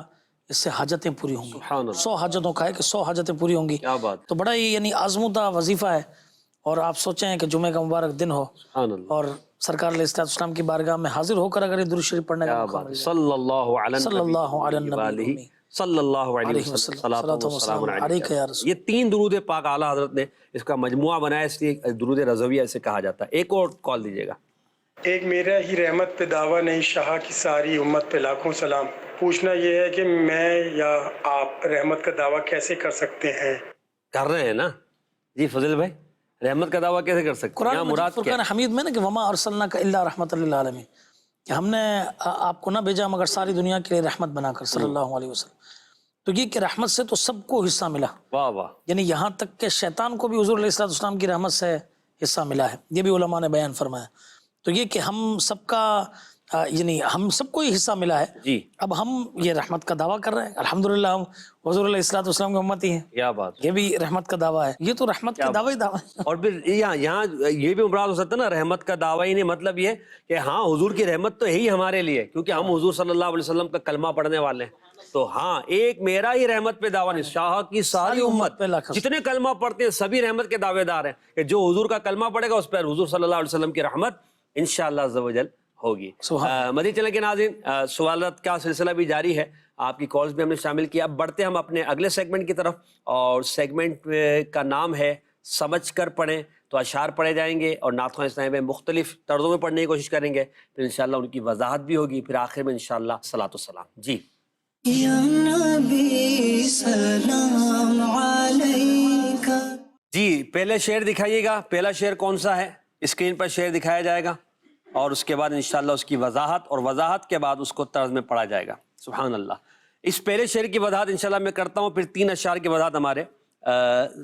اس سے حاجتیں پوری ہوں گی۔ 100 حاجتوں کا ہے کہ 100 حاجتیں پوری ہوں گی، کیا بات، تو بڑا ہی یعنی آزمودہ وظیفہ ہے۔ اور آپ سوچیں کہ جمعہ کا مبارک دن ہو سبحان اللہ، اور سرکار علیہ السلام کی بارگاہ میں حاضر ہو کر اگر یہ درود شریف پڑھنے کا موقع مل جائے، صلی اللہ صلی اللہ علی علیہ النبی صلی اللہ علیہ علیہ وسلم وسلم صلاۃ و سلام علیک یا رسول۔ یہ 3 درود پاک اعلیٰ حضرت نے اس کا مجموعہ بنایا، اس لیے درود رضویہ اسے کہا جاتا ہے۔ ایک اور کال دیجیے گا۔ ایک میرا ہی رحمت پہ دعویٰ نہیں، شاہ کی ساری امت پہ لاکھوں سلام۔ پوچھنا یہ ہے کہ میں یا آپ رحمت کا دعویٰ کیسے کر سکتے ہیں؟ کر رہے ہیں نا جی فضل بھائی، رحمت کا دعویٰ کیسے کر سکتے ہیں؟ قرآن یہاں مجید مراد کیا فرقان حمید میں نا کہ وما ارسلناک الا رحمۃ للعالمین، کہ ہم نے آپ کو نہ بھیجا مگر ساری دنیا کے لیے رحمت بنا کر، صلی اللہ علیہ وسلم۔ تو یہ کہ رحمت سے تو سب کو حصہ ملا، واہ واہ، یعنی یہاں تک کہ شیطان کو بھی حضور علیہ السلام کی رحمت سے حصہ ملا ہے، یہ بھی علماء نے بیان فرمایا۔ تو یہ کہ ہم سب کا یعنی ہم سب کو ہی حصہ ملا ہے جی اب ہم یہ رحمت کا دعویٰ کر رہے ہیں، الحمدللہ ہم حضور علیہ السلام کی امتی ہیں، کیا بات، یہ بھی رحمت کا دعویٰ ہے، یہ تو رحمت کا دعویٰ ہی دعویٰ ہے۔ اور پھر یہاں یہ بھی مراد ہو سکتا ہے نا رحمت کا دعویٰ ہی نہیں، مطلب یہ کہ ہاں حضور کی رحمت تو ہے ہی ہمارے لیے، کیونکہ ہم حضور صلی اللہ علیہ وسلم کا کلمہ پڑھنے والے ہیں۔ تو ہاں ایک میرا ہی رحمت پہ دعویٰ نہیں، شاہ کی ساری امت پہ لاکھ جتنے کلمہ پڑھتے ہیں سبھی رحمت کے دعوے دار ہیں، کہ جو حضور کا کلمہ پڑھے گا اس پر حضور صلی اللہ علیہ وسلم کی رحمت انشاءاللہ عز و جل ہوگی۔ مزید چلیں کے ناظرین، سوالات کا سلسلہ بھی جاری ہے، آپ کی کالز بھی ہم نے شامل کیا۔ اب بڑھتے ہم اپنے اگلے سیگمنٹ کی طرف، اور سیگمنٹ کا نام ہے سمجھ کر پڑھیں۔ تو اشعار پڑھے جائیں گے اور نعت خواہ اسلامی میں مختلف طرزوں میں پڑھنے کی کوشش کریں گے، پھر انشاءاللہ ان کی وضاحت بھی ہوگی، پھر آخر میں انشاءاللہ صلاۃ و سلام۔ جی یا نبی سلام علیکہ۔ جی پہلے شعر دکھائیے گا، پہلا شعر کون سا ہے؟ اسکرین پر شعر دکھایا جائے گا اور اس کے بعد انشاءاللہ اس کی وضاحت، اور وضاحت کے بعد اس کو طرز میں پڑھا جائے گا۔ سبحان اللہ۔ اس پہلے شعر کی وضاحت انشاءاللہ میں کرتا ہوں، پھر 3 اشعار کی وضاحت ہمارے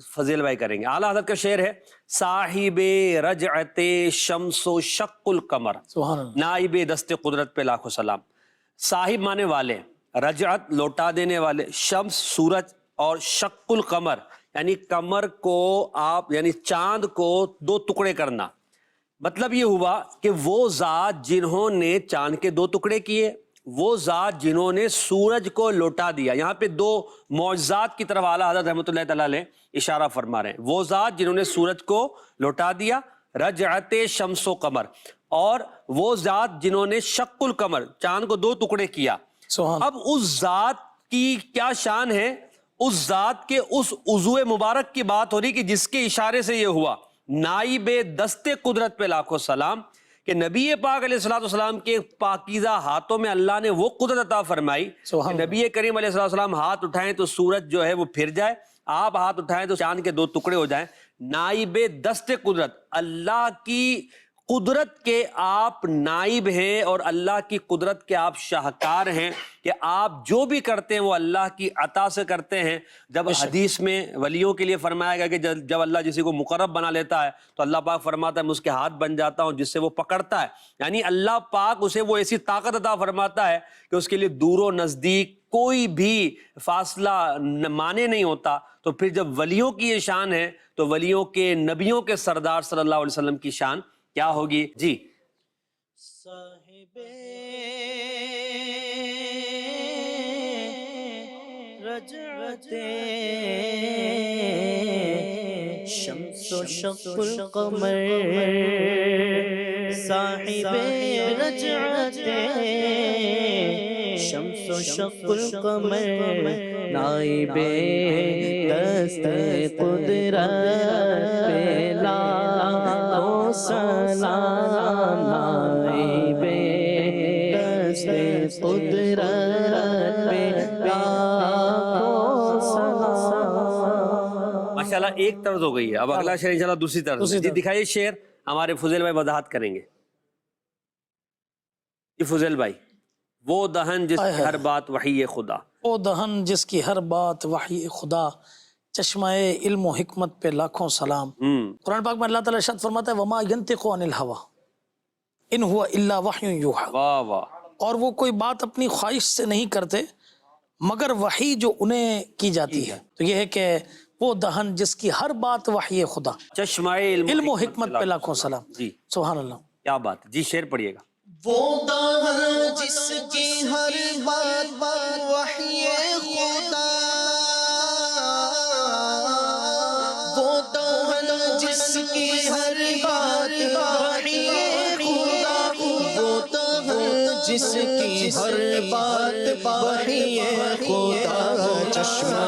فضیل بھائی کریں گے۔ اعلیٰ حضرت کا شعر ہے، صاحب رجعت شمس و شق القمر، سبحان اللہ۔ نائب دست قدرت پہ لاکھوں سلام۔ صاحب مانے والے، رجعت لوٹا دینے والے، شمس سورج، اور شق القمر یعنی قمر کو آپ یعنی چاند کو 2 ٹکڑے کرنا۔ مطلب یہ ہوا کہ وہ ذات جنہوں نے چاند کے 2 ٹکڑے کیے، وہ ذات جنہوں نے سورج کو لوٹا دیا۔ یہاں پہ 2 معجزات کی طرف اعلیٰ حضرت رحمۃ اللہ تعالیٰ علیہ اشارہ فرما رہے ہیں۔ وہ ذات جنہوں نے سورج کو لوٹا دیا، رجعت شمس و قمر، اور وہ ذات جنہوں نے شق القمر چاند کو 2 ٹکڑے کیا۔ اب اس ذات کی کیا شان ہے، اس ذات کے اس عضو مبارک کی بات ہو رہی کہ جس کے اشارے سے یہ ہوا، نائب دست قدرت پہ لاکھوں سلام، کہ نبی پاک علیہ الصلوۃ والسلام کے پاکیزہ ہاتھوں میں اللہ نے وہ قدرت عطا فرمائی کہ نبی کریم علیہ الصلوۃ والسلام ہاتھ اٹھائیں تو سورج جو ہے وہ پھر جائے، آپ ہاتھ اٹھائیں تو چاند کے 2 ٹکڑے ہو جائیں۔ نائب دست قدرت، اللہ کی قدرت کے آپ نائب ہیں اور اللہ کی قدرت کے آپ شاہکار ہیں کہ آپ جو بھی کرتے ہیں وہ اللہ کی عطا سے کرتے ہیں۔ جب حدیث میں ولیوں کے لیے فرمایا گیا کہ جب اللہ کسی کو مقرب بنا لیتا ہے تو اللہ پاک فرماتا ہے میں اس کے ہاتھ بن جاتا ہوں جس سے وہ پکڑتا ہے، یعنی اللہ پاک اسے وہ ایسی طاقت عطا فرماتا ہے کہ اس کے لیے دور و نزدیک کوئی بھی فاصلہ مانے نہیں ہوتا۔ تو پھر جب ولیوں کی یہ شان ہے تو ولیوں کے نبیوں کے سردار صلی اللہ علیہ وسلم کی شان کیا ہوگی؟ جی صاحب رجعت شمس و شق القمر، صاحب رجعت شمس و شق القمر، نائب دست قدرت پہ لاکھوں سلام، نائب دست قدرت پہ لاکھوں سلام۔ ماشاءاللہ ایک طرز ہو گئی ہے، اب اگلا شعر انشاءاللہ دوسری طرز۔ جی دکھائیے شعر، ہمارے فضیل بھائی وضاحت کریں گے۔ جی فضیل بھائی، وہ دہن جس کی ہر بات وحی خدا، وہ دہن جس کی ہر بات وحی خدا، چشمہ علم و حکمت پہ لاکھوں سلام۔ قرآن پاک میں اللہ تعالیٰ ارشاد فرماتا ہے وما ینطق عن الہویٰ ان ہوا الا وحی یوحیٰ، واہ واہ، اور وہ کوئی بات اپنی خواہش سے نہیں کرتے مگر وحی جو انہیں کی جاتی ہے۔ تو یہ ہے کہ وہ دہن جس کی ہر بات وحی خدا، چشمہ علم و حکمت پہ لاکھوں سلام۔ جی سبحان اللہ، کیا بات ہے۔ جی شعر پڑھیے گا۔ وہ دہن جس کی ہر بات وحی خدا، وہ دہن جس کی ہر بات وحی خدا، وہ دہن جس کی ہر بات وحی خدا، چشمہ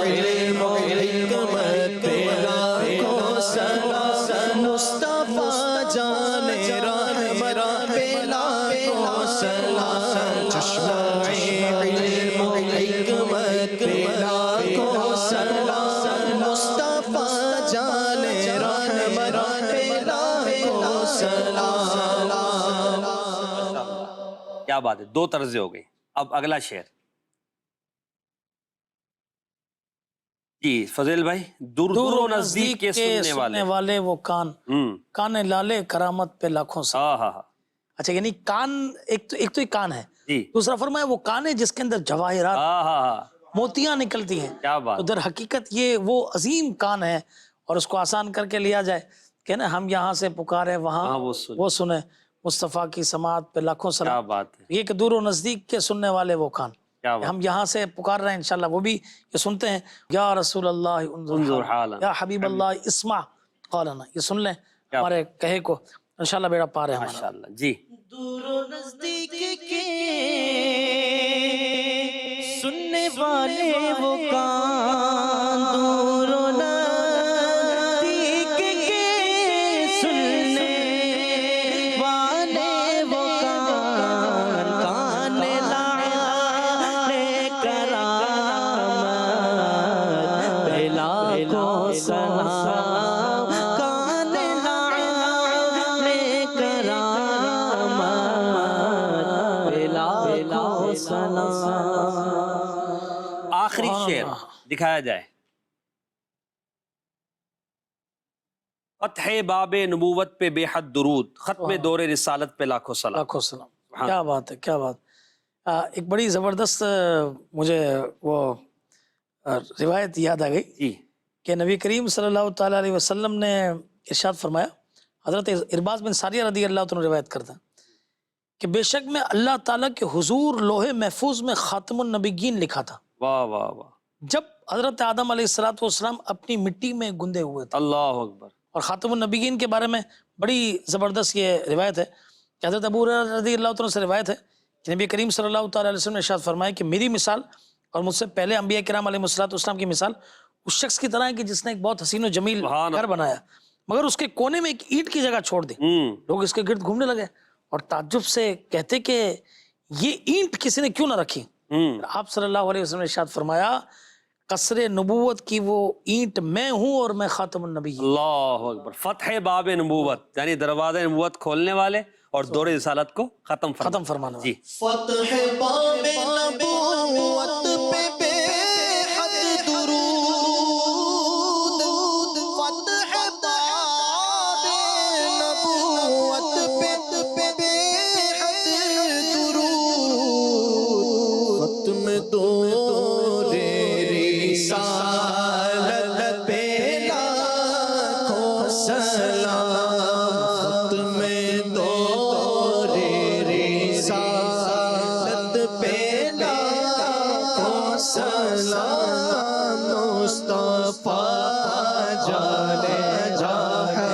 علم و حکمت پہ لاکھوں سلام، مصطفیٰ جان رحمت پہ لاکھوں سلام، چشمہ علم و حکمت پہ لاکھوں سلام، مصطفیٰ جان رحمت پہ لاکھوں سلام۔ کیا بات ہے، 2 طرزیں ہو گئی۔ اب اگلا شعر۔ جی فضیل بھائی، دور و نزدیک کے سننے والے وہ کان، کان لالے کرامت پہ لاکھوں سلام۔ ہاں ہاں ہاں، اچھا یعنی کان ایک تو ایک کان ہے، جی دوسرا فرمایا وہ کان ہے جس کے اندر جواہرات ہاں ہاں ہاں، موتیاں نکلتی ہیں۔ کیا بات، تو در حقیقت یہ وہ عظیم کان ہے، اور اس کو آسان کر کے لیا جائے کہ نا ہم یہاں سے پکارے وہاں وہ سنیں، مصطفیٰ کی سماعت پہ لاکھوں کیا سلام۔ بات ہے، یہ کہ دور و نزدیک کے سننے والے وہ کان، کیا بات، ہم یہاں سے پکار رہے ہیں انشاءاللہ وہ بھی یہ سنتے ہیں، یا رسول اللہ انظر حالنا، یا حبیب اللہ اسمع قولنا، یہ سن لیں ہمارے کہے کو، انشاءاللہ بیڑا پار ہے ہمارا۔ ماشاءاللہ۔ جی دور و نزدیک کے سننے والے وہ کان، دور و نزدیک کے سننے والے وہ کان، کان لائے کرامت پہ لاکھوں سلام، کان لائے کرامت پہ لاکھوں سلام۔ آخری شعر دکھایا جائے۔ فتح باب نبوت پہ بے حد درود، ختم دور رسالت پہ لاکھوں سلام۔ لاکھوں سلام، کیا بات ہے، کیا بات۔ ایک بڑی زبردست مجھے وہ روایت یاد آ گئی جی کہ نبی کریم صلی اللہ تعالیٰ علیہ وسلم نے ارشاد فرمایا، حضرت ارباز بن ساریہ رضی اللہ عنہ روایت کرتا ہے کہ بے شک میں اللہ تعالیٰ کے حضور لوح محفوظ میں خاتم النبیین لکھا تھا واہ واہ واہ، جب حضرت آدم علیہ السلام اپنی مٹی میں گندے ہوئے تھے۔ اللہ اکبر۔ اور خاتم النبیین کے بارے میں بڑی زبردست یہ روایت ہے کہ حضرت ابو ہریرہ رضی اللہ عنہ سے روایت ہے کہ نبی کریم صلی اللہ تعالیٰ علیہ وسلم نے ارشاد فرمایا کہ میری مثال اور مجھ سے پہلے انبیاء کرام علیہ السلام کی مثال اس شخص کی طرح ہے کہ جس نے ایک بہت حسین و جمیل گھر بنایا، مگر اس کے کونے میں ایک اینٹ کی جگہ چھوڑ دی. لوگ اس کے گرد گھومنے لگے اور تعجب سے کہتے کہ یہ اینٹ کسی نے کیوں نہ رکھی. آپ صلی اللہ علیہ وسلم نے ارشاد فرمایا قصر نبوت کی وہ اینٹ میں ہوں اور میں خاتم النبی. اللہ اکبر. فتح باب نبوت یعنی دروازہ نبوت کھولنے والے اور دور رسالت کو ختم فرمانے والے. جی. فتح باب نبوت پہ بے حد درود. فتح باب نبوت پہ بے حد درود. ختم دور رسالت پہ لاکھوں سلام. ختم دور رسالت پہ لاکھوں سلام. مصطفیٰ جانے جہاں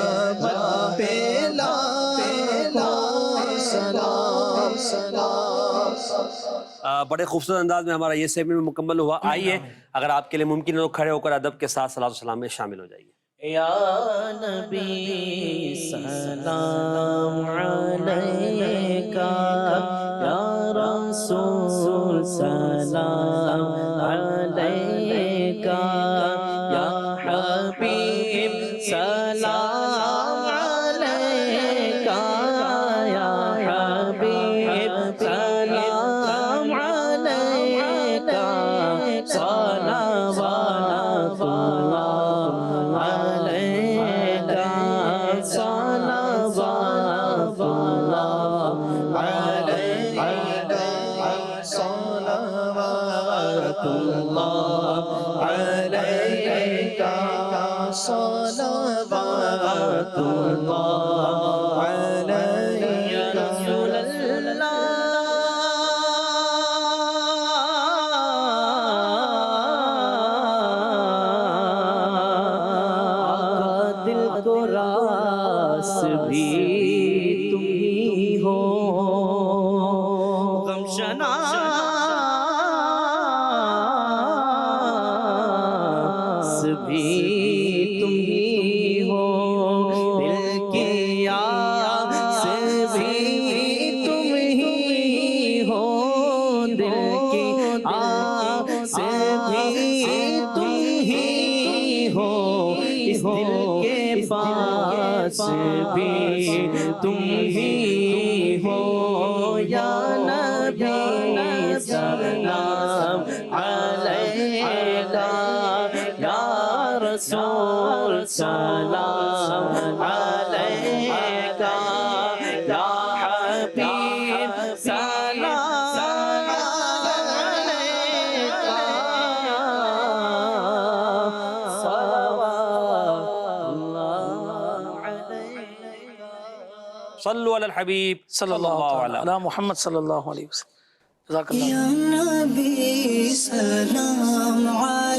پہ لاکھوں سلام. بڑے خوبصورت انداز میں ہمارا یہ سیگمنٹ مکمل ہوا. آئیے اگر آپ کے لیے ممکن ہو کھڑے ہو کر ادب کے ساتھ صلاۃ و سلام میں شامل ہو جائیے. یا نبی سلام علیکہ یا رسول سلام علیکہ یا حبیب سلام علیکہ یا حبیب سلام علیکہ. صلوات اللہ علیکہ صلوات اللہ علیکہ صلوات اللہ علیکہ صلوات اللہ علیکہ. یا رسول اللہ دل کو راس بھی تم ہی ہو. غم شناس بھی تم ہی ہو. دل کی آس بھی تم ہی ہو. دل کی آس بھی تم ہی ہو. اس دل کے پاس بھی تم ہی ہو. یا نبی سلام علیکہ یا رسول سلام علیکہ یا حبیب سلام علیکہ. صلوات اللہ علیکہ. صلوا علی الحبیب صلی اللہ علیہ محمد صلی اللہ علیہ وسلم. جزاک اللہ. یا نبی سلام علیکہ